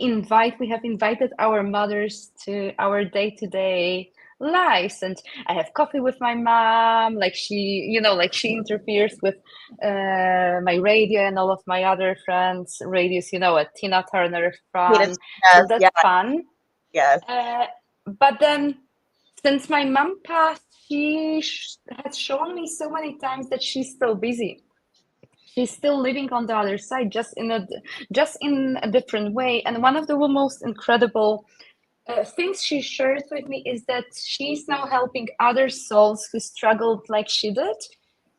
Speaker 2: have invited our mothers to our day-to-day lives, and I have coffee with my mom, like she, like she interferes with my radio and all of my other friends radios, a Tina Turner fan, so
Speaker 1: Yes,
Speaker 2: that's
Speaker 1: yes,
Speaker 2: fun.
Speaker 1: yes.
Speaker 2: uh, but then since my mom passed, has shown me so many times that she's still busy. She's still living on the other side, just in a different way. And one of the most incredible things she shared with me is that she's now helping other souls who struggled like she did.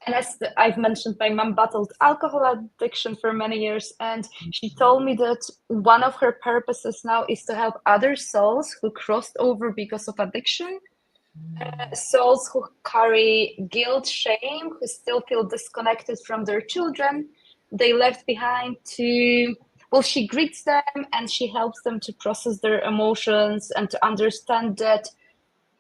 Speaker 2: And as I've mentioned, my mom battled alcohol addiction for many years, and she told me that one of her purposes now is to help other souls who crossed over because of addiction, souls who carry guilt, shame, who still feel disconnected from their children they left behind to, well, she greets them and she helps them to process their emotions and to understand that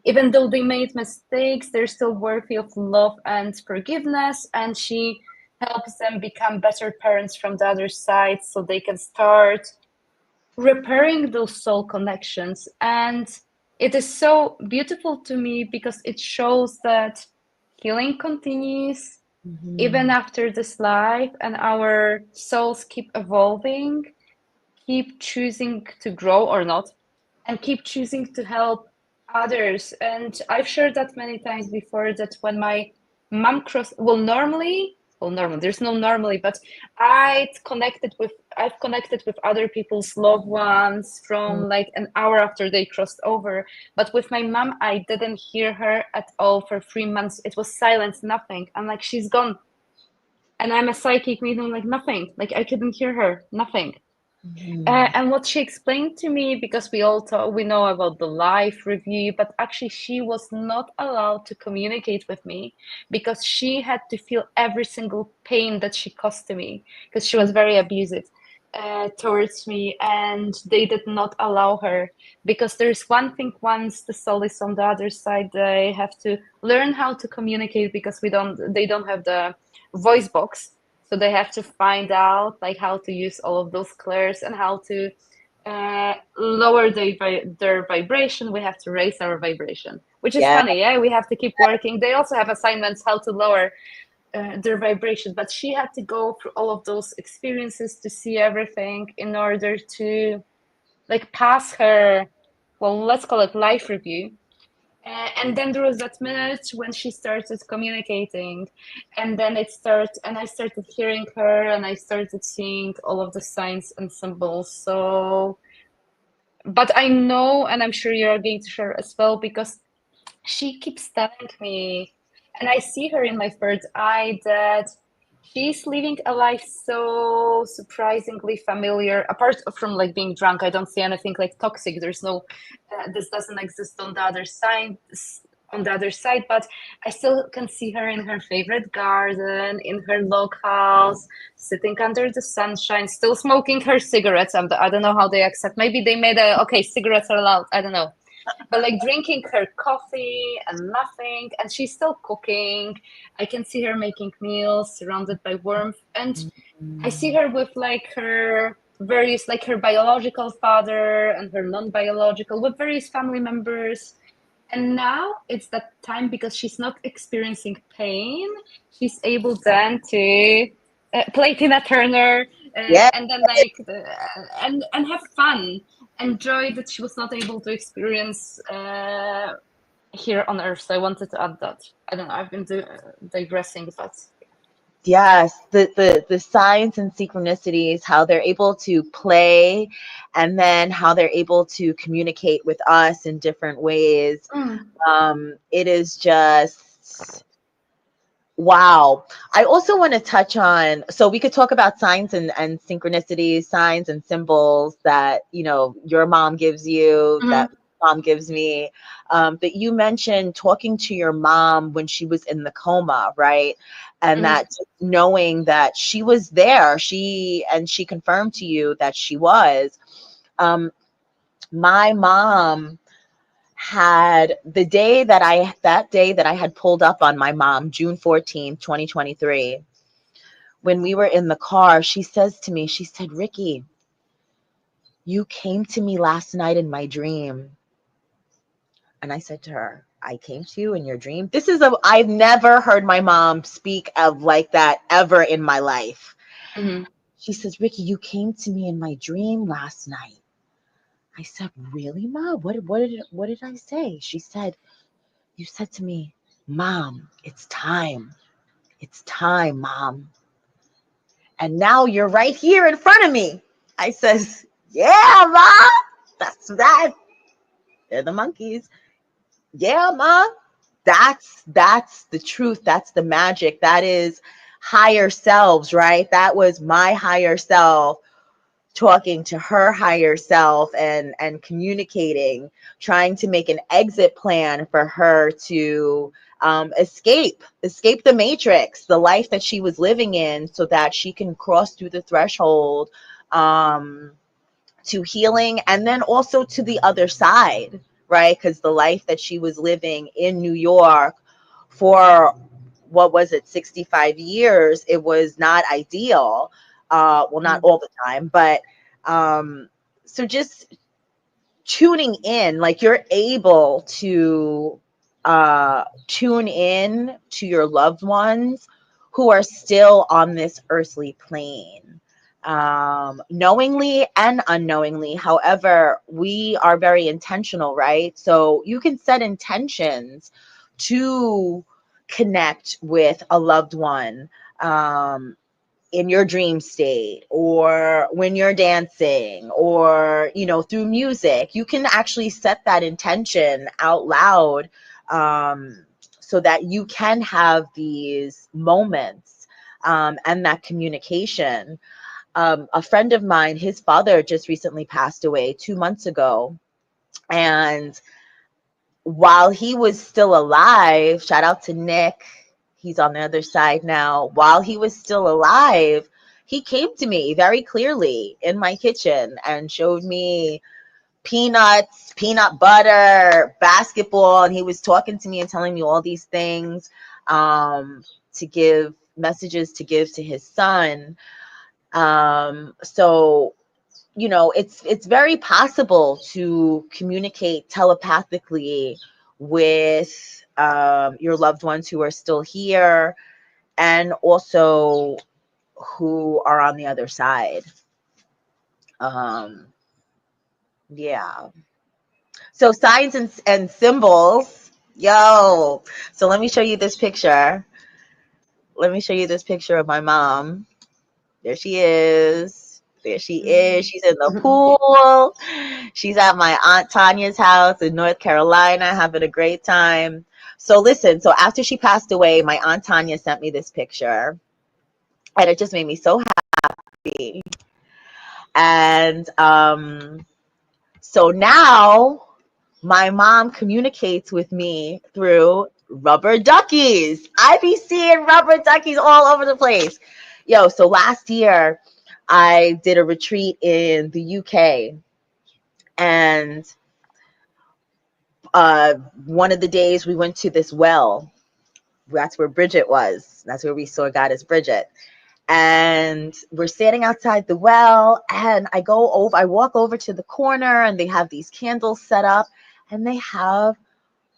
Speaker 2: even though they made mistakes, they're still worthy of love and forgiveness. And she helps them become better parents from the other side so they can start repairing those soul connections. And it is so beautiful to me because it shows that healing continues even
Speaker 1: Mhm.
Speaker 2: after this life, and our souls keep evolving, keep choosing to grow or not, and keep choosing to help others. And I've shared that many times before that when my mom crossed, well, normally, there's no normally, but I've connected with other people's loved ones from like an hour after they crossed over. But with my mom, I didn't hear her at all for 3 months. It was silence, nothing. I'm like, she's gone. And I'm a psychic medium, like nothing. Like I couldn't hear her, nothing.
Speaker 1: Mhm.
Speaker 2: And what she explained to me, because we know about the live review, but actually she was not allowed to communicate with me because she had to feel every single pain that she caused to me because she was very abusive towards me, and they did not allow her because there's one thing: once the soul is on the other side, they have to learn how to communicate because they don't have the voice box, so they have to find out like how to use all of those clairs and how to lower their vibration. We have to raise our vibration, which is
Speaker 1: Yeah.
Speaker 2: funny. Yeah, we have to keep working. They also have assignments how to lower their vibration, but she had to go through all of those experiences to see everything in order to like pass her, well, let's call it life review. And then there was that minute when she started communicating, and then and I started hearing her, and I started seeing all of the signs and symbols. So, but I know, and I'm sure you're going to share as well, because she keeps telling me, and I see her in my third eye, that she's living a life so surprisingly familiar. Apart from like being drunk, I don't see anything like toxic. There's no, this doesn't exist on the other side. On the other side, but I still can see her in her favorite garden, in her log house, sitting under the sunshine, still smoking her cigarettes. I don't know how they accept. Maybe they made okay, cigarettes are allowed. I don't know, but like drinking her coffee and laughing, and she's still cooking. I can see her making meals surrounded by warmth, and I see her with like her various, like her biological father and her non-biological, with various family members. And now it's that time because she's not experiencing pain. She's able then to play Tina Turner,
Speaker 1: Yeah.
Speaker 2: and then like and have fun, and joy that she was not able to experience here on Earth. So I wanted to add that. I don't know. I've been digressing, but
Speaker 1: Yes, the signs and synchronicities, how they're able to play, and then how they're able to communicate with us in different ways.
Speaker 2: mm,
Speaker 1: It is just wow. I also want to touch on, so we could talk about signs and synchronicities, signs and symbols that, your mom gives you, that
Speaker 2: mhm,
Speaker 1: mom gives me. But you mentioned talking to your mom when she was in the coma, right? And
Speaker 2: mhm,
Speaker 1: that just knowing that she was there, she confirmed to you that she was. Um, my mom had that day that I had pulled up on my mom, June 14th, 2023, when we were in the car, she says to me, she said, Rikki, you came to me last night in my dream. And I said to her, I came to you in your dream. I've never heard my mom speak of like that ever in my life.
Speaker 2: mhm,
Speaker 1: She says, Rikki, you came to me in my dream last night. I said, really, Ma? What did I say? She said, you said to me, Mom, it's time. It's time, Mom. And now you're right here in front of me. I says, yeah, Mom. That's that. They're the monkeys. Yeah, Mom. That's the truth. That's the magic. That is higher selves, right? That was my higher self talking to her higher self and communicating, trying to make an exit plan for her to escape the matrix, the life that she was living in, so that she can cross through the threshold um, to healing, and then also to the other side, right? Because the life that she was living in New York for, what was it, 65 years, it was not ideal. Well, not
Speaker 2: mhm,
Speaker 1: all the time, but um, so just tuning in, like you're able to tune in to your loved ones who are still on this earthly plane, knowingly and unknowingly. However, we are very intentional, right? So you can set intentions to connect with a loved one, um, in your dream state, or when you're dancing, or through music. You can actually set that intention out loud, so that you can have these moments, and that communication. A friend of mine, his father just recently passed away 2 months ago, and while he was still alive, shout out to Nick, he's on the other side now. While he was still alive, he came to me very clearly in my kitchen and showed me peanuts, peanut butter, basketball, and he was talking to me and telling me all these things, to give messages to give to his son. So it's very possible to communicate telepathically with your loved ones who are still here, and also who are on the other side. Um, yeah. So signs and symbols. Yo. So let me show you this picture. Let me show you this picture of my mom. There she is. There she is. She's in the
Speaker 2: mhm.
Speaker 1: pool. She's at my Aunt Tanya's house in North Carolina having a great time. So listen, so after she passed away, my Aunt Tanya sent me this picture, and it just made me so happy. And so now my mom communicates with me through rubber duckies. I be seeing rubber duckies all over the place. Yo, so last year I did a retreat in the UK, and one of the days we went to this well. That's where Bridget was. That's where we saw Goddess Bridget. And we're standing outside the well, and I walk over to the corner, and they have these candles set up, and they have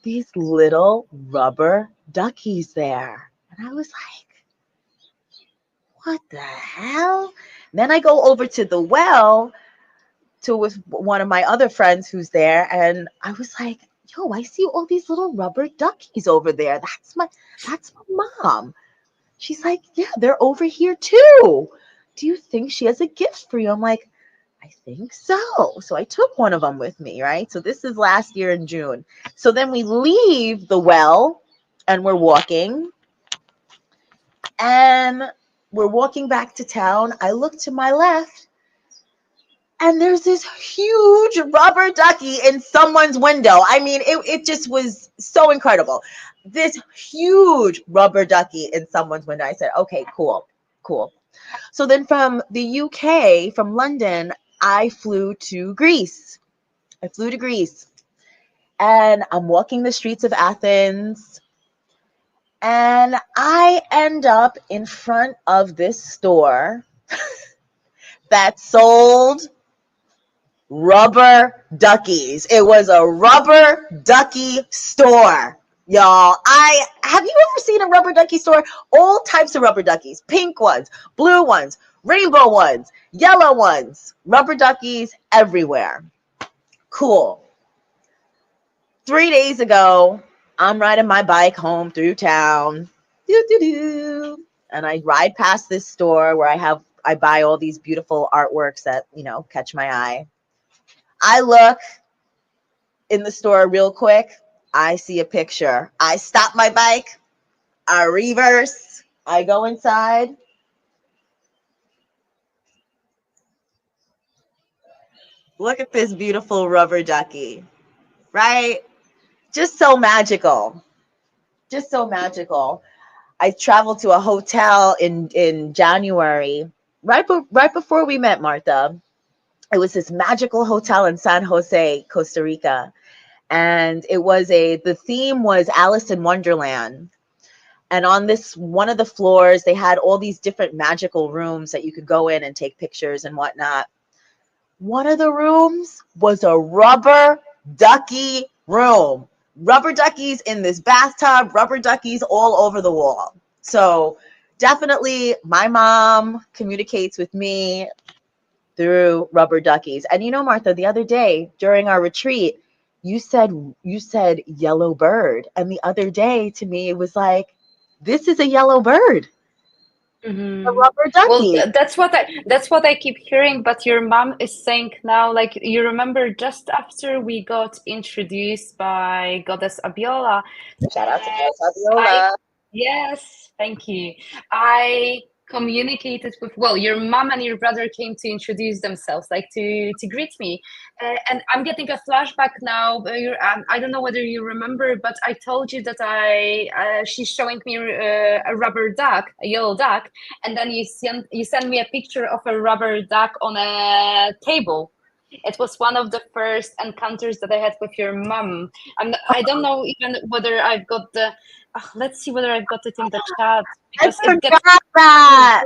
Speaker 1: these little rubber duckies there. And I was like, what the hell? Then I go over to the well, with one of my other friends who's there, and I was like, yo, I see all these little rubber duckies over there. That's my mom. She's like, yeah, they're over here too. Do you think she has a gift for you? I'm like, I think so. So I took one of them with me, right? So this is last year in June. So then we leave the well and and we're walking back to town. I look to my left and there's this huge rubber ducky in someone's window. I mean, it just was so incredible. This huge rubber ducky in someone's window. I said, okay, cool, cool. So then from the UK, from London, I flew to Greece. I flew to Greece and I'm walking the streets of Athens and I end up in front of this store that sold rubber duckies. It was a rubber ducky store. Y'all, I have you ever seen a rubber ducky store? All types of rubber duckies, pink ones, blue ones, rainbow ones, yellow ones, rubber duckies everywhere. Cool. 3 days ago, I'm riding my bike home through town. Doo, doo, doo. And I ride past this store where I buy all these beautiful artworks that, catch my eye. I look in the store real quick. I see a picture. I stop my bike. I reverse. I go inside. Look at this beautiful rubber ducky, right? Just so magical. Just so magical. I traveled to a hotel in January, right before we met, Martha. It was this magical hotel in San Jose, Costa Rica, and the theme was Alice in Wonderland. And on this one of the floors, they had all these different magical rooms that you could go in and take pictures and whatnot. One of the rooms was a rubber ducky room. Rubber duckies in this bathtub, rubber duckies all over the wall. So definitely my mom communicates with me through rubber duckies. And Martha, the other day during our retreat, you said yellow bird. And the other day to me it was like, this is a yellow bird, a
Speaker 2: Hmm.
Speaker 1: rubber
Speaker 2: Well,
Speaker 1: ducky.
Speaker 2: that's what I keep hearing, but your mom is saying now, like you remember just after we got introduced by Goddess Abiola,
Speaker 1: Shout out to
Speaker 2: that
Speaker 1: Miss
Speaker 2: I,
Speaker 1: Fabiola.
Speaker 2: yes, thank you. I communicated with, well, your mom and your brother came to introduce themselves, like to greet me. And I'm getting a flashback now. I don't know whether you remember, but I told you that she's showing me a rubber duck, a yellow duck, and then you sent me a picture of a rubber duck on a table. It was one of the first encounters that I had with your mom. I don't know even whether I've got the. Let's see whether I've got it in the chat
Speaker 1: I
Speaker 2: because it gets.
Speaker 1: forgot that.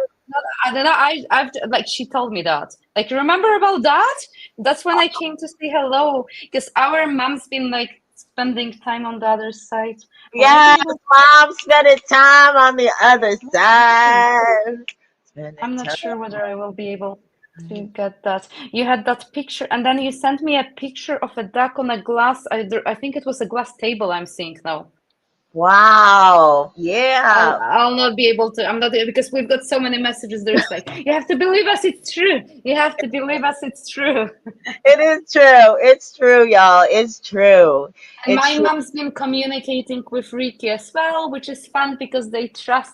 Speaker 2: I don't know. I've like she told me that. Like, remember about that? That's when I came to say hello because our mom's been like spending time on the other side. Will I be
Speaker 1: Yes,
Speaker 2: able
Speaker 1: mom spending time on the other
Speaker 2: to?
Speaker 1: side. Spending
Speaker 2: I'm not
Speaker 1: time.
Speaker 2: sure whether I will be able to get that. You had that picture, and then you sent me a picture of a duck on a glass. I think it was a glass table I'm seeing now.
Speaker 1: Wow.
Speaker 2: I'll
Speaker 1: Yeah.
Speaker 2: I'll not be able to. I'm not because we've got so many messages. There's like, you have to believe us, it's true. You have to believe us, it's true.
Speaker 1: It is true. It's true, y'all. It's true.
Speaker 2: And
Speaker 1: It's
Speaker 2: my
Speaker 1: true.
Speaker 2: mom's been communicating with Rikki as well, which is fun because they trust,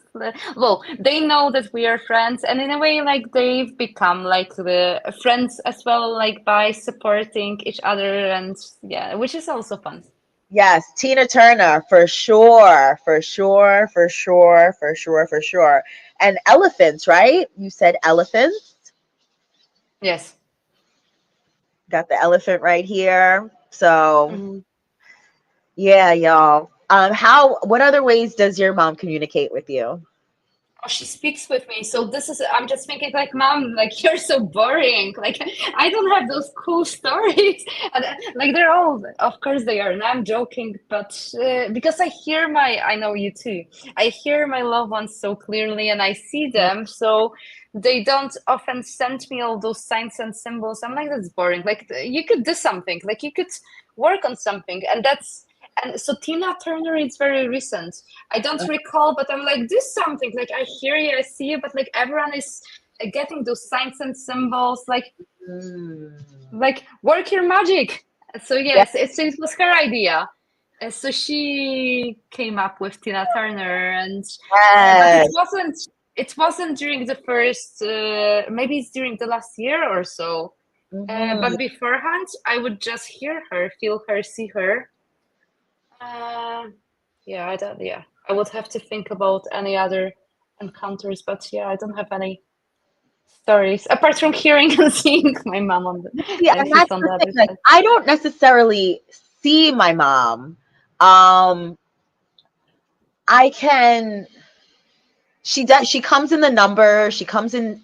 Speaker 2: well, they know that we are friends, and in a way, like they've become like the friends as well, like by supporting each other, and yeah, which is also fun.
Speaker 1: Yes, Tina Turner for sure. For sure. For sure. For sure. For sure. And elephants, right? You said elephants.
Speaker 2: Yes.
Speaker 1: Got the elephant right here. So
Speaker 2: Mhm.
Speaker 1: yeah, y'all. What other ways does your mom communicate with you?
Speaker 2: Oh, she speaks with me. So this is, I'm just thinking like, Mom, like you're so boring. Like I don't have those cool stories. And like they're all, of course they are. And I'm joking, but because I know you too. I hear my loved ones so clearly and I see them. So they don't often send me all those signs and symbols. I'm like, that's boring. Like you could do something. Like you could work on something. And so Tina Turner is very recent. I don't recall, but I'm like, do something. Like, I hear you, I see you, but like everyone is getting those signs and symbols.
Speaker 1: Mm.
Speaker 2: Like work your magic. So
Speaker 1: Yeah.
Speaker 2: yes, it was her idea. So she came up with Tina Turner, and but
Speaker 1: Yes.
Speaker 2: it wasn't during the first. Maybe it's during the last year or so.
Speaker 1: Mhm.
Speaker 2: But beforehand, I would just hear her, feel her, see her. Uh, yeah, I don't. Yeah, I would have to think about any other encounters, but yeah, I don't have any stories apart from hearing and seeing my mom on
Speaker 1: See, and
Speaker 2: who's
Speaker 1: that's
Speaker 2: on
Speaker 1: the
Speaker 2: the
Speaker 1: thing.
Speaker 2: other
Speaker 1: Like,
Speaker 2: side.
Speaker 1: I don't necessarily see my mom. Um, I can. She does. She comes in the numbers. She comes in.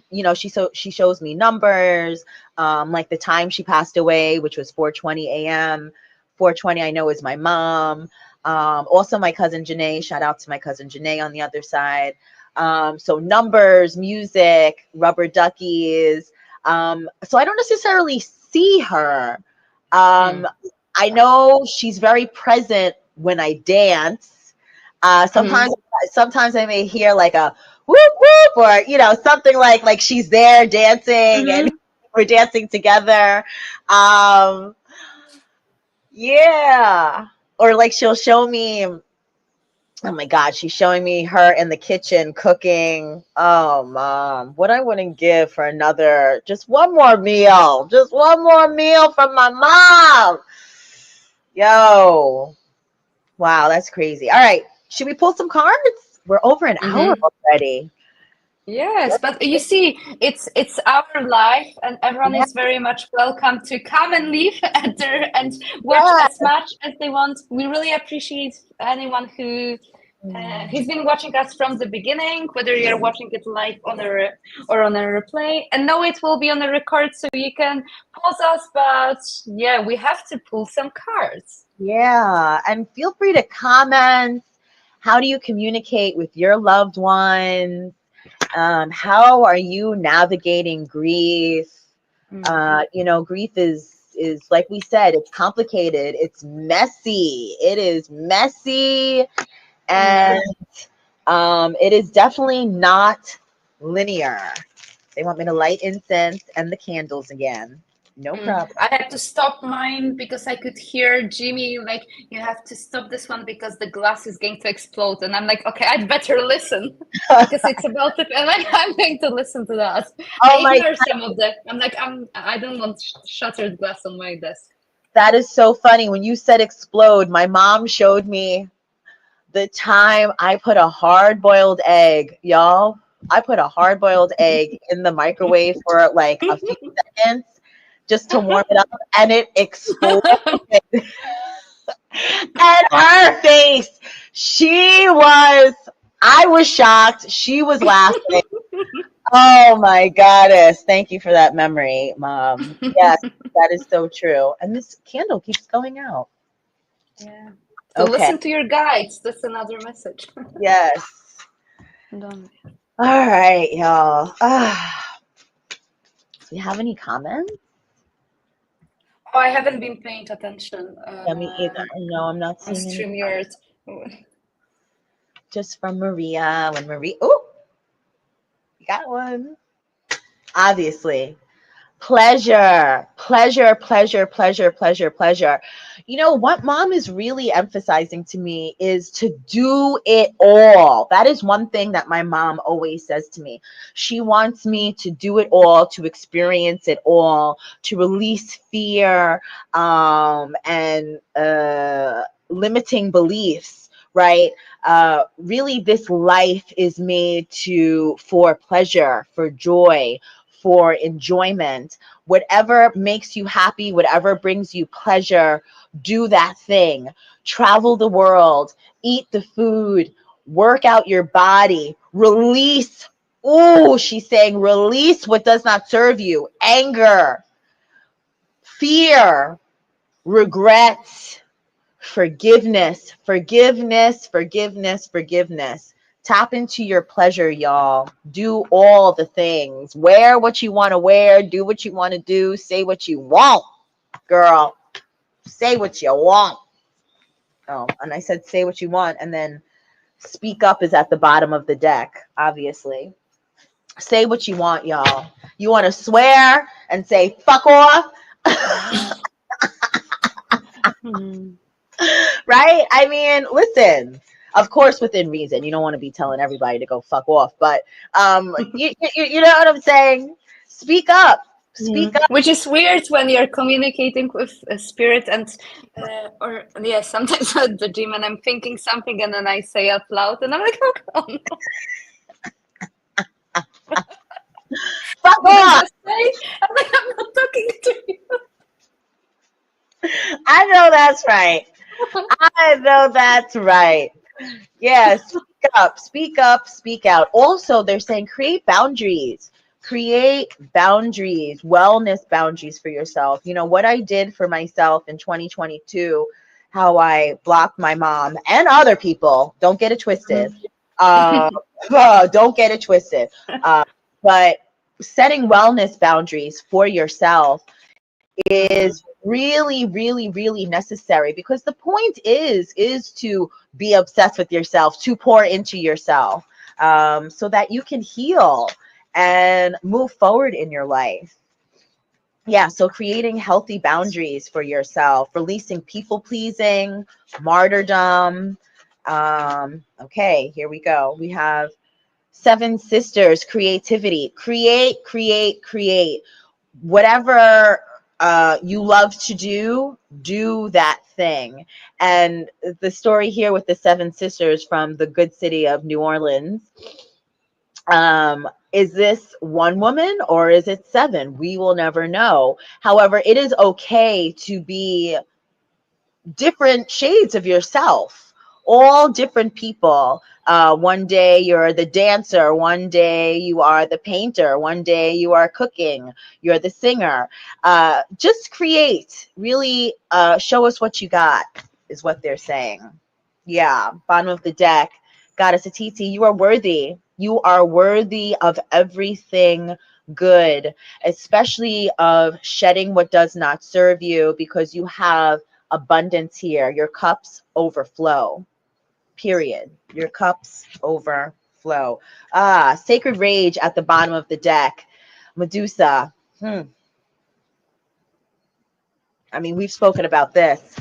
Speaker 1: She shows me numbers. Like the time she passed away, which was 4:20 a.m. 4:20, I know, is my mom. Also my cousin Janae. Shout out to my cousin Janae on the other side. So numbers, music, rubber duckies. So I don't necessarily see her.
Speaker 2: Mm.
Speaker 1: Um, I know she's very present when I dance.
Speaker 2: Hmm.
Speaker 1: Sometimes I may hear like a whoop whoop, or something like she's there dancing and
Speaker 2: Hmm.
Speaker 1: we're dancing together. Um, yeah, or like she'll show me. Oh my God, she's showing me her in the kitchen cooking. Oh, mom, what I wouldn't give for just one more meal from my mom. Yo, wow, that's crazy. All right, should we pull some cards? We're over an hour
Speaker 2: Hmm.
Speaker 1: already.
Speaker 2: Yes, but you see, it's our life, and everyone
Speaker 1: Yeah,
Speaker 2: is very much welcome to come and live at there and watch
Speaker 1: yeah.
Speaker 2: as much as they want. We really appreciate anyone who's been watching us from the beginning, whether you're watching it live or on a replay. And know it will be on a record, so you can pause us. But yeah, we have to pull some cards.
Speaker 1: Yeah, and feel free to comment. How do you communicate with your loved ones? How are you navigating grief?
Speaker 2: Mm.
Speaker 1: Grief is like we said, it's complicated, it's messy, it is messy, and
Speaker 2: Mm.
Speaker 1: it is definitely not linear. They want me to light incense and the candles again. No problem.
Speaker 2: I had to stop mine because I could hear Jimmy like, you have to stop this one because the glass is going to explode. And I'm like, okay, I'd better listen because it's about to, and I'm going to listen to that. I
Speaker 1: Oh my,
Speaker 2: ignore some of the, I'm like, I don't want shattered glass on my desk.
Speaker 1: that is so funny. When you said explode, my mom showed me the time I put a hard boiled egg, y'all. I put a hard boiled egg in the microwave for like a few seconds just to warm it up, and it exploded. And her face, I was shocked. She was laughing. Oh my goddess. Thank you for that memory, Mom. Yes, that is so true. And this candle keeps going out.
Speaker 2: Yeah. So
Speaker 1: Okay.
Speaker 2: listen to your guides. That's another message.
Speaker 1: Yes.
Speaker 2: Done.
Speaker 1: All right, y'all. Do you have any comments?
Speaker 2: Oh, I haven't been paying attention
Speaker 1: Yeah, me either. No, I'm not
Speaker 2: on
Speaker 1: seeing any comments.
Speaker 2: StreamYard.
Speaker 1: Just from Maria. When Maria, oh, you got one. Obviously. Pleasure, pleasure, pleasure, pleasure, pleasure, pleasure. What mom is really emphasizing to me is to do it all. That is one thing that my mom always says to me. She wants me to do it all, to experience it all, to release fear, and limiting beliefs, right? Really, this life is made for pleasure, for joy, for enjoyment. Whatever makes you happy, whatever brings you pleasure, do that thing. Travel the world, eat the food, work out your body, Release. Ooh, she's saying release what does not serve you. Anger, fear, regret, forgiveness, forgiveness, forgiveness, forgiveness. Tap into your pleasure, y'all. Do all the things. Wear what you want to wear. Do what you want to do. Say what you want, girl. Say what you want. Oh, and I said say what you want, and then speak up is at the bottom of the deck, obviously. Say what you want, y'all. You want to swear and say fuck off,
Speaker 2: Mhm.
Speaker 1: right? I mean, listen, of course, within reason. You don't want to be telling everybody to go fuck off, but you know what I'm saying? Speak up. Speak up.
Speaker 2: Which is weird when you're communicating with a spirit and or yeah, sometimes at the gym and I'm thinking something and then I say out loud and I'm like, oh no,
Speaker 1: Fuck
Speaker 2: what did I
Speaker 1: off.
Speaker 2: just say? I'm like, I'm not talking to you.
Speaker 1: I know that's right. I know that's right. Yes, speak up, speak out. Also, they're saying create boundaries, wellness boundaries for yourself. You know, what I did for myself in 2022, how I blocked my mom and other people. Don't get it twisted. Uh, don't get it twisted. Uh, but setting wellness boundaries for yourself is really, really, really necessary, because the point is to be obsessed with yourself, to pour into yourself, so that you can heal and move forward in your life. Yeah, so creating healthy boundaries for yourself, releasing people pleasing, martyrdom. Okay, here we go. We have Seven Sisters, creativity. Create. Whatever you love to do that thing. And the story here with the Seven Sisters from the good city of New Orleans, is this one woman or is it seven? We will never know. However, it is okay to be different shades of yourself, all different people. One day you're the dancer, one day you are the painter, one day you are cooking, you're the singer. Just create, really show us what you got, is what they're saying. Yeah, bottom of the deck. Goddess Atiti, you are worthy. You are worthy of everything good, especially of shedding what does not serve you, because you have abundance here. Your cups overflow. Period. Your cups overflow. Sacred rage at the bottom of the deck. Medusa. I mean, we've spoken about this.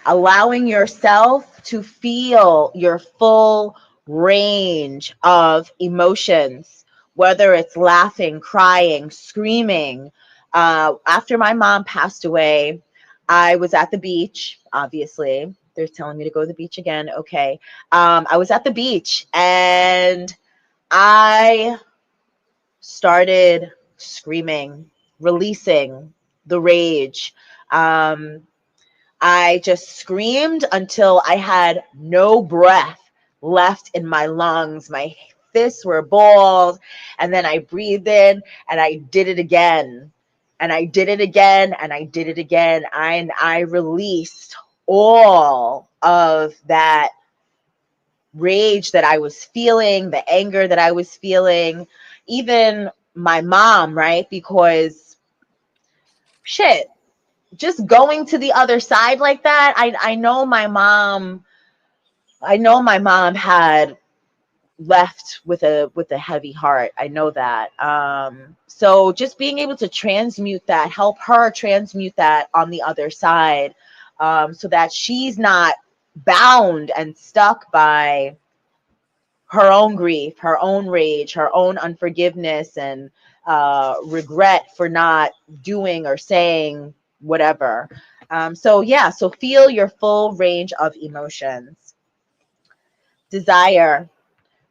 Speaker 1: Allowing yourself to feel your full range of emotions, whether it's laughing, crying, screaming. After my mom passed away, I was at the beach, obviously. They're telling me to go to the beach again. Okay. I was at the beach and I started screaming, releasing the rage. Um, I just screamed until I had no breath left in my lungs. My fists were balled, and then I breathed in and I did it again. And I did it again and I did it again. And I released all of that rage that I was feeling, the anger that I was feeling, even my mom, right? Because shit, just going to the other side like that, I know my mom had left with a heavy heart. I know that. So just being able to transmute that, help her transmute that on the other side, so that she's not bound and stuck by her own grief, her own rage, her own unforgiveness, and regret for not doing or saying whatever. So feel your full range of emotions. Desire.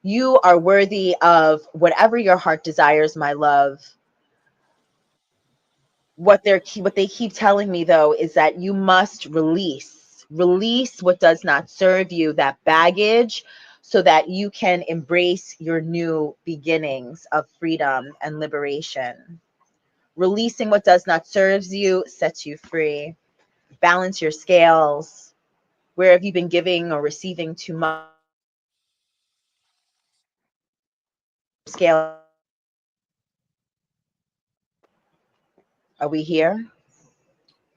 Speaker 1: You are worthy of whatever your heart desires, my love. What they keep telling me though is that you must release what does not serve you, that baggage, so that you can embrace your new beginnings of freedom and liberation. Releasing what does not serve you sets you free. Balance your scales. Where have you been giving or receiving too much? Scale. Are we here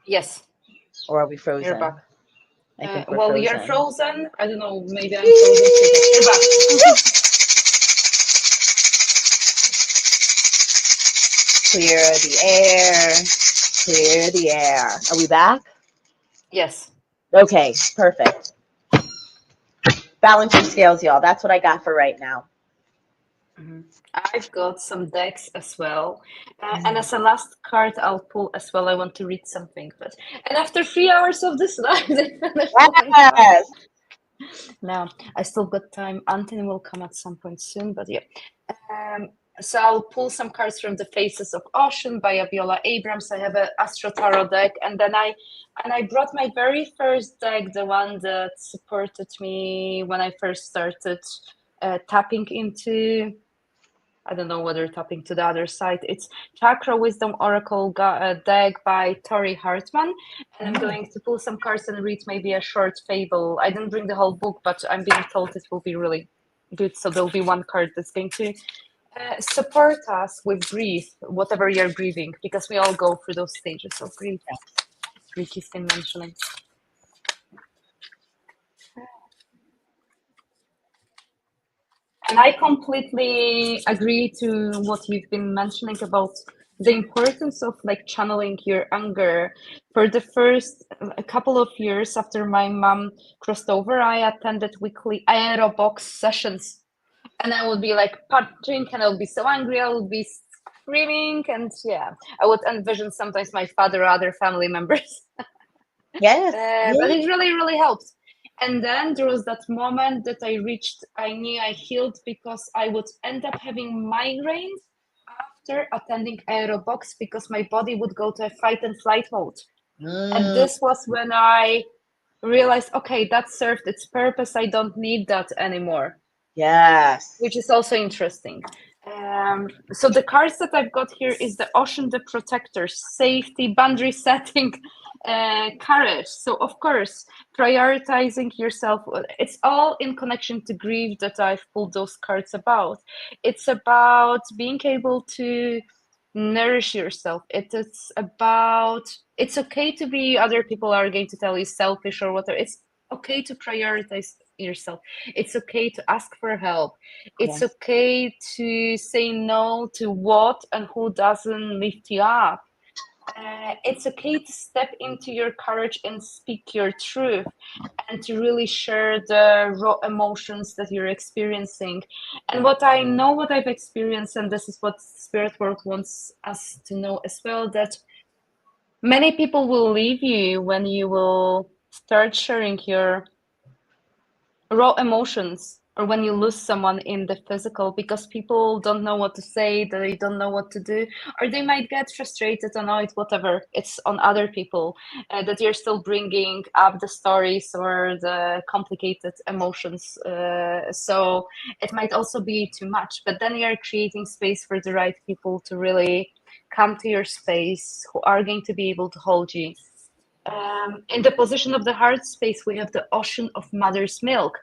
Speaker 2: Yes,
Speaker 1: or are we
Speaker 2: you're back.
Speaker 1: frozen? I think we're
Speaker 2: Well, you're
Speaker 1: frozen.
Speaker 2: frozen. I don't know, maybe I'm frozen too, but you're back.
Speaker 1: Clear the air. Clear the air. Are we back?
Speaker 2: Yes.
Speaker 1: Okay, perfect. Balance your scales, y'all. That's what I got for right now.
Speaker 2: Mhm. I've got some decks as well. And as a last card I'll pull as well, I want to read something. But and after 3 hours of this live, they finished one card.
Speaker 1: Yes.
Speaker 2: No, I still got time. Anthony will come at some point soon, but yeah. Um, so I'll pull some cards from the Faces of Ocean by Abiola Abrams. I have a Astro Tarot deck, and then I brought my very first deck, the one that supported me when I first started tapping into. I don't know whether tapping to the other side. It's Chakra Wisdom Oracle deck by Tori Hartman. And I'm going to pull some cards and read maybe a short fable. I didn't bring the whole book, but I'm being told it will be really good. So there'll be one card that's going to support us with grief, whatever you're grieving, because we all go through those stages of grief. Rikki's been mentioning. And I completely agree to what you've been mentioning about the importance of like channeling your anger. For the first a couple of years after my mom crossed over, I attended weekly aerobox sessions. And I would be like punching and I would be so angry, I would be screaming. And yeah, I would envision sometimes my father or other family members.
Speaker 1: Yes.
Speaker 2: But
Speaker 1: Yeah.
Speaker 2: it really, really helped. And then there was that moment that I reached, I knew I healed because I would end up having migraines after attending aerobox because my body would go to a fight and flight mode. And
Speaker 1: Mm,
Speaker 2: this was when I realized, okay, that served its purpose. I don't need that anymore, which
Speaker 1: yes.
Speaker 2: is also interesting. So the cards that I've got here is the Ocean, the Protector, safety, boundary setting, courage. So of course, prioritizing yourself. It's all in connection to grief that I've pulled those cards about. It's about being able to nourish yourself. It is about it's okay to be other people are going to tell you selfish or whatever. It's okay to prioritize yourself. It's okay to ask for help. It's
Speaker 1: Yes.
Speaker 2: okay to say no to what and who doesn't lift you up. It's okay to step into your courage and speak your truth and to really share the raw emotions that you're experiencing. And what I know, what I've experienced, and this is what Spirit World wants us to know as well, that many people will leave you when you will start sharing your raw emotions or when you lose someone in the physical because people don't know what to say, they don't know what to do, or they might get frustrated, annoyed, whatever. It's on other people that you're still bringing up the stories or the complicated emotions. So it might also be too much, but then you're creating space for the right people to really come to your space who are going to be able to hold you. In the position of the heart space, we have the ocean of mother's milk,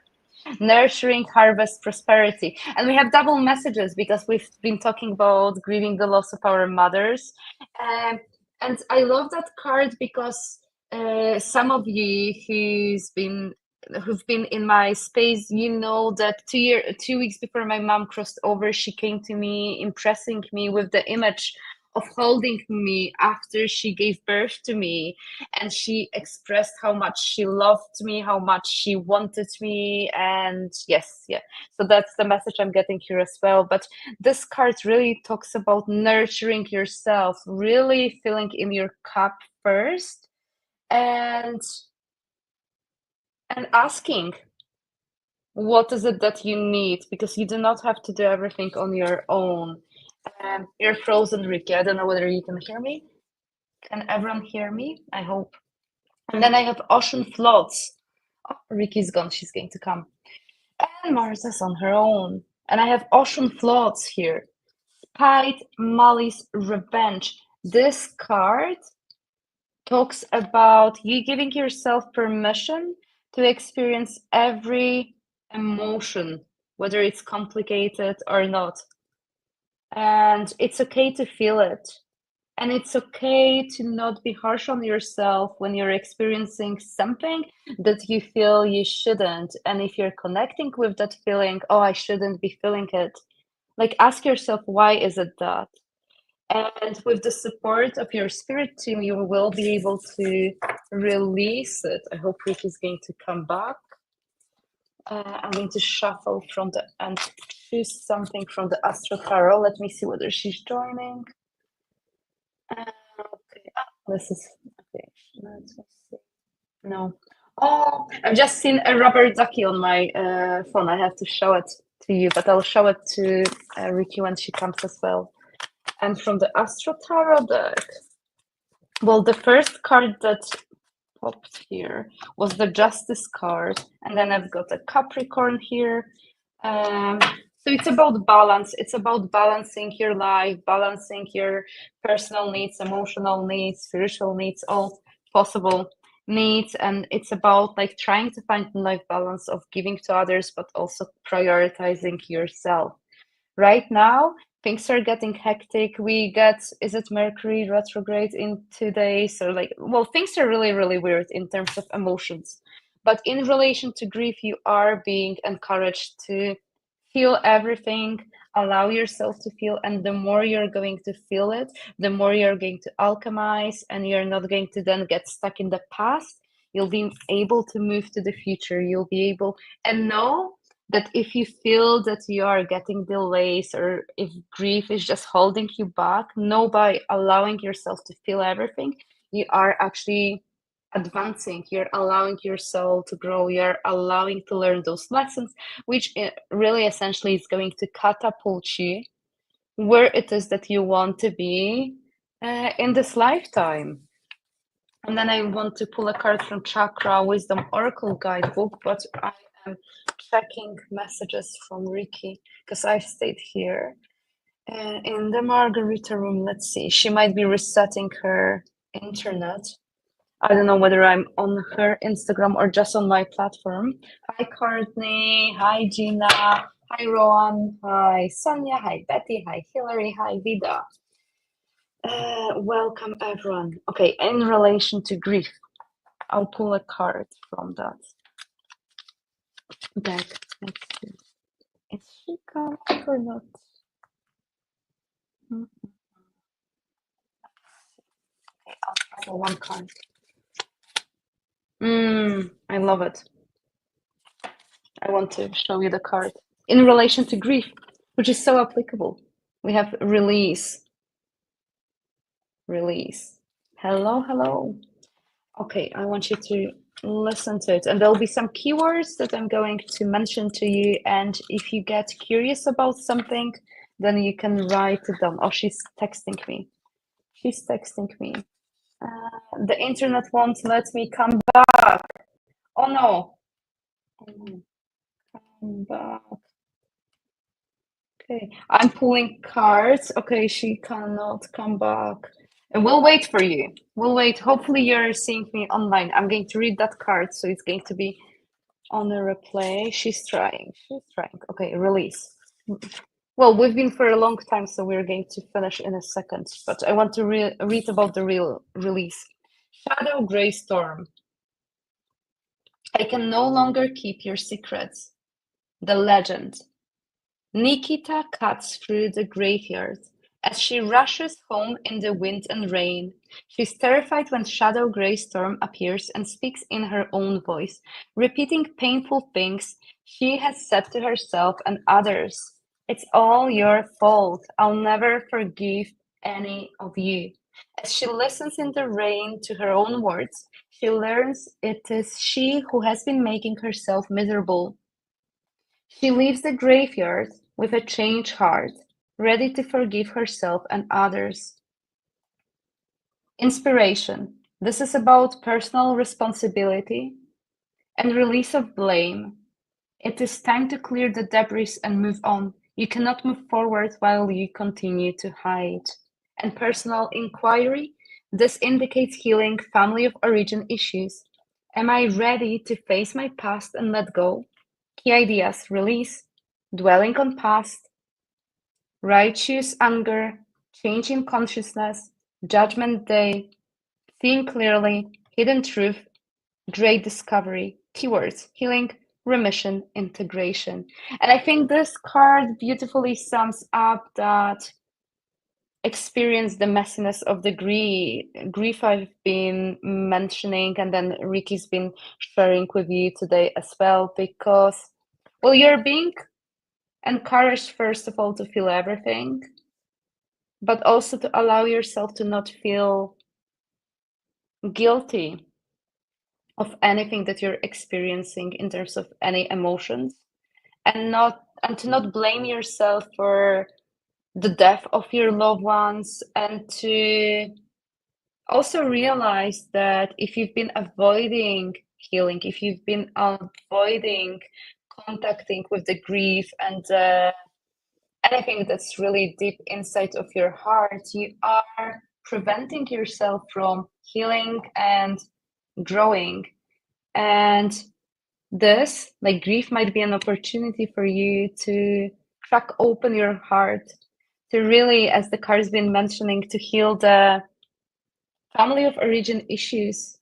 Speaker 2: nurturing, harvest, prosperity. And we have double messages because we've been talking about grieving the loss of our mothers. Um, and I love that card because some of you who've been in my space, you know that 2 weeks before my mom crossed over, she came to me, impressing me with the image of holding me after she gave birth to me, and she expressed how much she loved me, how much she wanted me. And yes, yeah, so that's the message I'm getting here as well. But this card really talks about nurturing yourself, really filling in your cup first, and asking what is it that you need, because you do not have to do everything on your own. You're frozen, Rikki. I don't know whether you can hear me. Can everyone hear me? I hope. And then I have ocean floats. Oh, Rikki's gone. She's going to come. And Martha's on her own. And I have ocean floods here. Spite, malice, revenge. This card talks about you giving yourself permission to experience every emotion, whether it's complicated or not. And it's okay to feel it. And it's okay to not be harsh on yourself when you're experiencing something that you feel you shouldn't. And if you're connecting with that feeling, oh, I shouldn't be feeling it, like ask yourself, why is it that? And with the support of your spirit team, you will be able to release it. I hope Rick is going to come back. I'm going to shuffle from the and choose something from the Astro Tarot. Let me see whether she's joining. Okay, this is okay. Let's see. No. Oh, I've just seen a rubber ducky on my phone. I have to show it to you, but I'll show it to Rikki when she comes as well. And from the Astro Tarot deck, well, the first card that popped here was the Justice card, and then I've got a Capricorn here. So it's about balance. It's about balancing your life, balancing your personal needs, emotional needs, spiritual needs, all possible needs. And it's about like trying to find life balance of giving to others, but also prioritizing yourself. Right now, things are getting hectic. We get, is it Mercury retrograde in 2 days? Or like, well, things are really, really weird in terms of emotions. But in relation to grief, you are being encouraged to feel everything, allow yourself to feel. And the more you're going to feel it, the more you're going to alchemize, and you're not going to then get stuck in the past. You'll be able to move to the future. You'll be able, and know that if you feel that you are getting delays or if grief is just holding you back, know by allowing yourself to feel everything, you are actually advancing. You're allowing your soul to grow. You're allowing to learn those lessons, which really essentially is going to catapult you where it is that you want to be in this lifetime. And then I want to pull a card from Chakra Wisdom Oracle Guidebook, but I am checking messages from Rikki because I've stayed here in the Margarita Room. Let's see, she might be resetting her internet. I don't know whether I'm on her Instagram or just on my platform. Hi, Courtney. Hi, Gina. Hi, Rowan. Hi, Sonia. Hi, Betty. Hi, Hillary. Hi, Vida. Welcome, everyone. Okay, in relation to grief, I'll pull a card from that deck. Let's see. Is she coming or not? Okay, I'll try for one card. I love it. I want to show you the card in relation to grief, which is so applicable. We have release. Release. Hello, hello. Okay, I want you to listen to it. And there'll be some keywords that I'm going to mention to you. And if you get curious about something, then you can write it down. Oh, she's texting me. She's texting me. The internet won't let me come back. Oh no. Come back. Okay, I'm pulling cards. Okay, she cannot come back. And we'll wait for you. We'll wait. Hopefully you're seeing me online. I'm going to read that card, so it's going to be on a replay. She's trying. She's trying. Okay, release. Well, we've been for a long time, so we're going to finish in a second. But I want to read about the real release. Shadow Grey Storm. I can no longer keep your secrets. The legend. Nikita cuts through the graveyard as she rushes home in the wind and rain. She's terrified when Shadow Grey Storm appears and speaks in her own voice, repeating painful things she has said to herself and others. It's all your fault. I'll never forgive any of you. As she listens in the rain to her own words, she learns it is she who has been making herself miserable. She leaves the graveyard with a changed heart, ready to forgive herself and others. Inspiration. This is about personal responsibility and release of blame. It is time to clear the debris and move on. You cannot move forward while you continue to hide. And personal inquiry. This indicates healing family of origin issues. Am I ready to face my past and let go? Key ideas: release, dwelling on past, righteous anger, change in consciousness, judgment day, seeing clearly, hidden truth, great discovery. Keywords: healing, remission, integration. And I think this card beautifully sums up that experience, the messiness of the grief I've been mentioning, and then Rikki's been sharing with you today as well, because, well, you're being encouraged, first of all, to feel everything, but also to allow yourself to not feel guilty of anything that you're experiencing in terms of any emotions, and to not blame yourself for the death of your loved ones, and to also realize that if you've been avoiding healing, if you've been avoiding contacting with the grief and anything that's really deep inside of your heart, you are preventing yourself from healing and growing. And this, like, grief might be an opportunity for you to crack open your heart, to really, as the card's been mentioning, to heal the family of origin issues.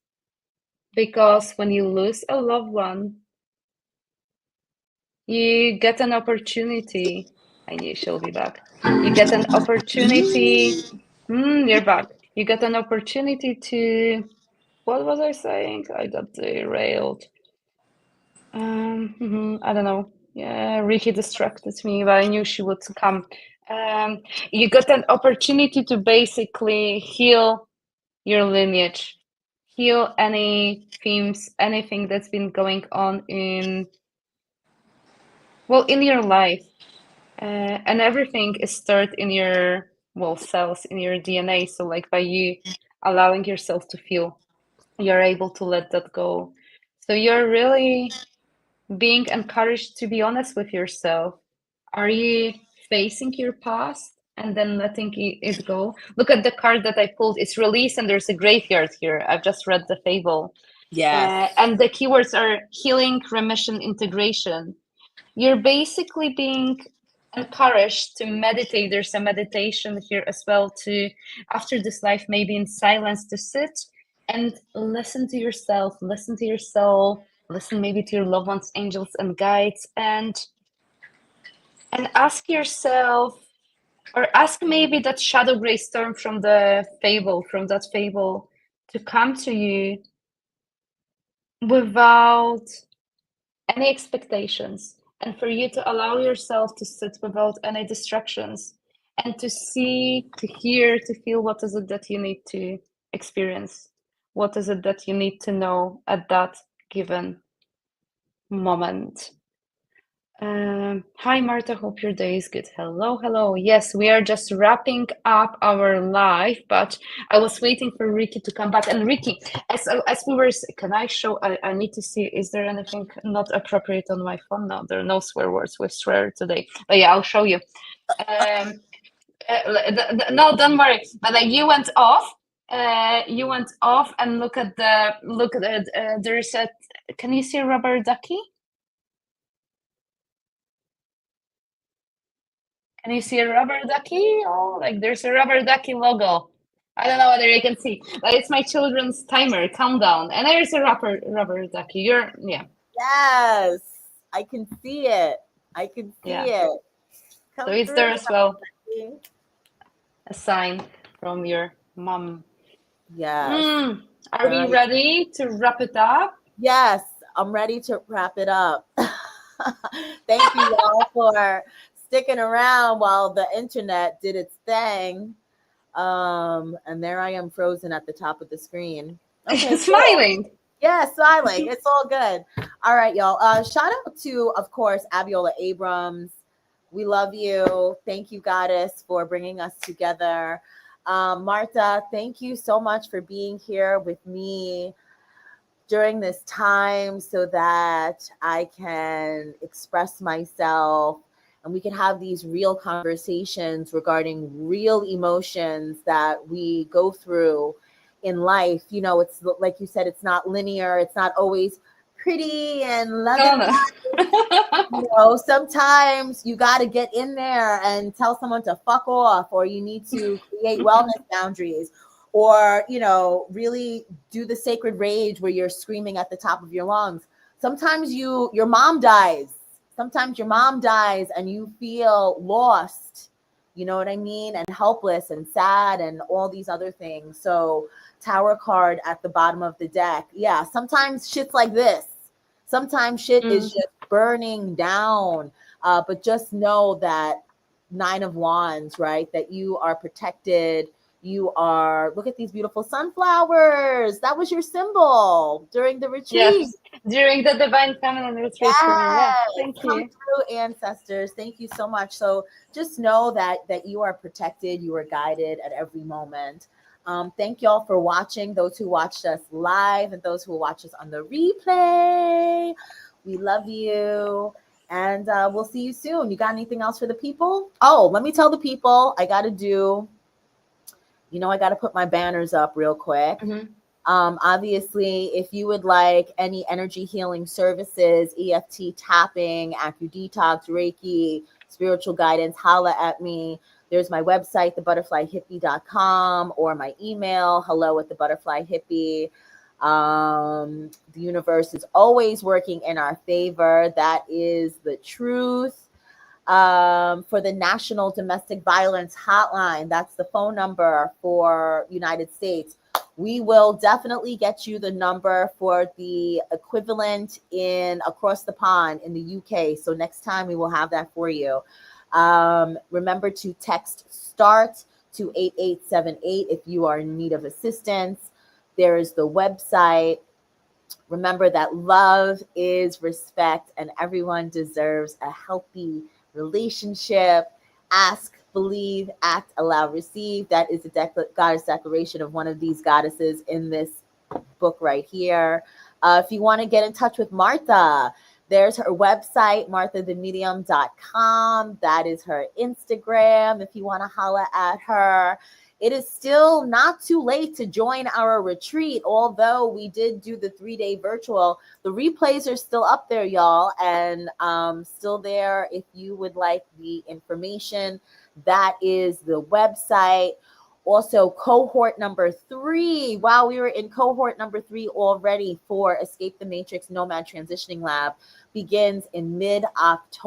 Speaker 2: Because when you lose a loved one, you get an opportunity. I knew she'll be back. You get an opportunity. You're back. You get an opportunity to. What was I saying? I got derailed. I don't know. Yeah, Rikki distracted me, but I knew she would come. You got an opportunity to basically heal your lineage, heal any themes, anything that's been going on in, well, in your life. And everything is stored in your, well, cells, in your DNA. So, like, by you allowing yourself to feel, you're able to let that go. So you're really being encouraged to be honest with yourself. Are you facing your past and then letting it go? Look at the card that I pulled. It's release, and there's a graveyard here. I've just read the fable.
Speaker 1: Yes.
Speaker 2: And the keywords are healing, remission, integration. You're basically being encouraged to meditate. There's a meditation here as well, to, after this life, maybe in silence, to sit and listen to yourself, listen to your soul, listen maybe to your loved ones, angels and guides, and ask yourself, or ask maybe that shadow gray storm from the fable, from that fable, to come to you without any expectations, and for you to allow yourself to sit without any distractions, and to see, to hear, to feel what is it that you need to experience, what is it that you need to know at that given moment. Hi, Marta. Hope your day is good. Hello, hello. Yes, we are just wrapping up our live, but I was waiting for Rikki to come back. And Rikki, as we were, can I show? I need to see. Is there anything not appropriate on my phone? No, there are no swear words. We swear today. But yeah, I'll show you. Um, no, don't worry. But you went off. You went off, and look at the. There's a. Can you see a rubber ducky? Can you see a rubber ducky? Oh, like there's a rubber ducky logo. I don't know whether you can see, but it's my children's timer countdown, and there's a rubber ducky. Yeah,
Speaker 1: Yes. I can see it. I can see
Speaker 2: yeah.
Speaker 1: it.
Speaker 2: So
Speaker 1: Come
Speaker 2: it's
Speaker 1: through,
Speaker 2: there as well,
Speaker 1: Becky.
Speaker 2: a sign from your mom.
Speaker 1: Yes.
Speaker 2: Are
Speaker 1: All
Speaker 2: we
Speaker 1: right.
Speaker 2: ready to wrap it up?
Speaker 1: Yes, I'm ready to wrap it up. Thank you all for sticking around while the internet did its thing. And there I am frozen at the top of the screen. Okay, cool.
Speaker 2: Smiling.
Speaker 1: Yeah, smiling. It's all good. All right, y'all. Shout out to, of course, Abiola Abrams. We love you. Thank you, Goddess, for bringing us together. Marta, thank you so much for being here with me during this time so that I can express myself and we can have these real conversations regarding real emotions that we go through in life. You know, it's like you said, it's not linear, it's not always pretty and
Speaker 2: No,
Speaker 1: loving.
Speaker 2: no.
Speaker 1: You know, sometimes you got to get in there and tell someone to fuck off, or you need to create wellness boundaries, or, you know, really do the sacred rage where you're screaming at the top of your lungs. Sometimes your mom dies. Sometimes your mom dies and you feel lost, you know what I mean? And helpless and sad and all these other things. So, tower card at the bottom of the deck. Yeah, sometimes shit's like this. Sometimes shit is just burning down. But just know that Nine of Wands, right? That you are protected. You are, look at these beautiful sunflowers. That was your symbol during the retreat.
Speaker 2: Yes, during the Divine Feminine retreat for me. Yes,
Speaker 1: Yes,
Speaker 2: thank
Speaker 1: come
Speaker 2: you.
Speaker 1: through, ancestors. Thank you so much. So just know that you are protected, you are guided at every moment. Thank y'all for watching. Those who watched us live and those who will watch us on the replay. We love you, and we'll see you soon. You got anything else for the people? Oh, let me tell the people. I got to do. You know, I got to put my banners up real quick.
Speaker 2: Mhm.
Speaker 1: Obviously, if you would like any energy healing services, EFT tapping, AcuDetox, Reiki, spiritual guidance, holla at me. There's my website, thebutterflyhippie.com, or my email, hello at thebutterflyhippie. The universe is always working in our favor. That is the truth. For the National Domestic Violence Hotline. That's the phone number for United States. We will definitely get you the number for the equivalent in across the pond in the UK. So next time we will have that for you. Remember to text START to 8878 if you are in need of assistance. There is the website. Remember that love is respect and everyone deserves a healthy relationship. Ask, believe, act, allow, receive. That is the goddess declaration of one of these goddesses in this book right here. If you want to get in touch with Martha, there's her website, marthathemedium.com. That is her Instagram if you want to holla at her. It is still not too late to join our retreat, although we did do the 3-day virtual. The replays are still up there, y'all, and still there if you would like the information. That is the website. Also, cohort number 3. Wow, we were in cohort number 3 already for Escape the Matrix Nomad Transitioning Lab. Begins in mid-August.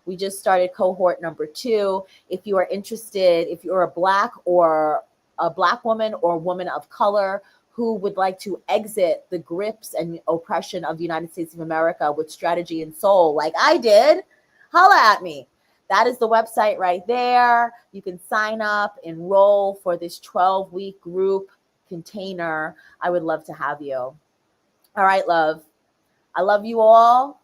Speaker 1: We just started cohort number 2. If you are interested, if you're a black woman or woman of color who would like to exit the grips and oppression of the United States of America with strategy and soul, like I did, holla at me. That is the website right there. You can sign up, enroll for this 12-week group container. I would love to have you. All right, love. I love you all.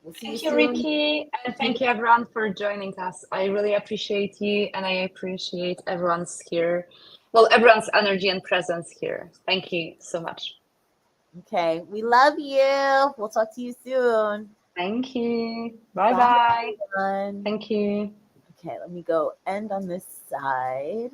Speaker 1: We'll see you
Speaker 2: Thank you,
Speaker 1: soon.
Speaker 2: Rikki, and thank you everyone for joining us. I really appreciate you, and I appreciate everyone's here. Well, everyone's energy and presence here. Thank you so much.
Speaker 1: Okay, we love you. We'll talk to you soon.
Speaker 2: Thank you. Bye
Speaker 1: Bye,
Speaker 2: bye.
Speaker 1: everyone.
Speaker 2: Thank you.
Speaker 1: Okay, let me go end on this side.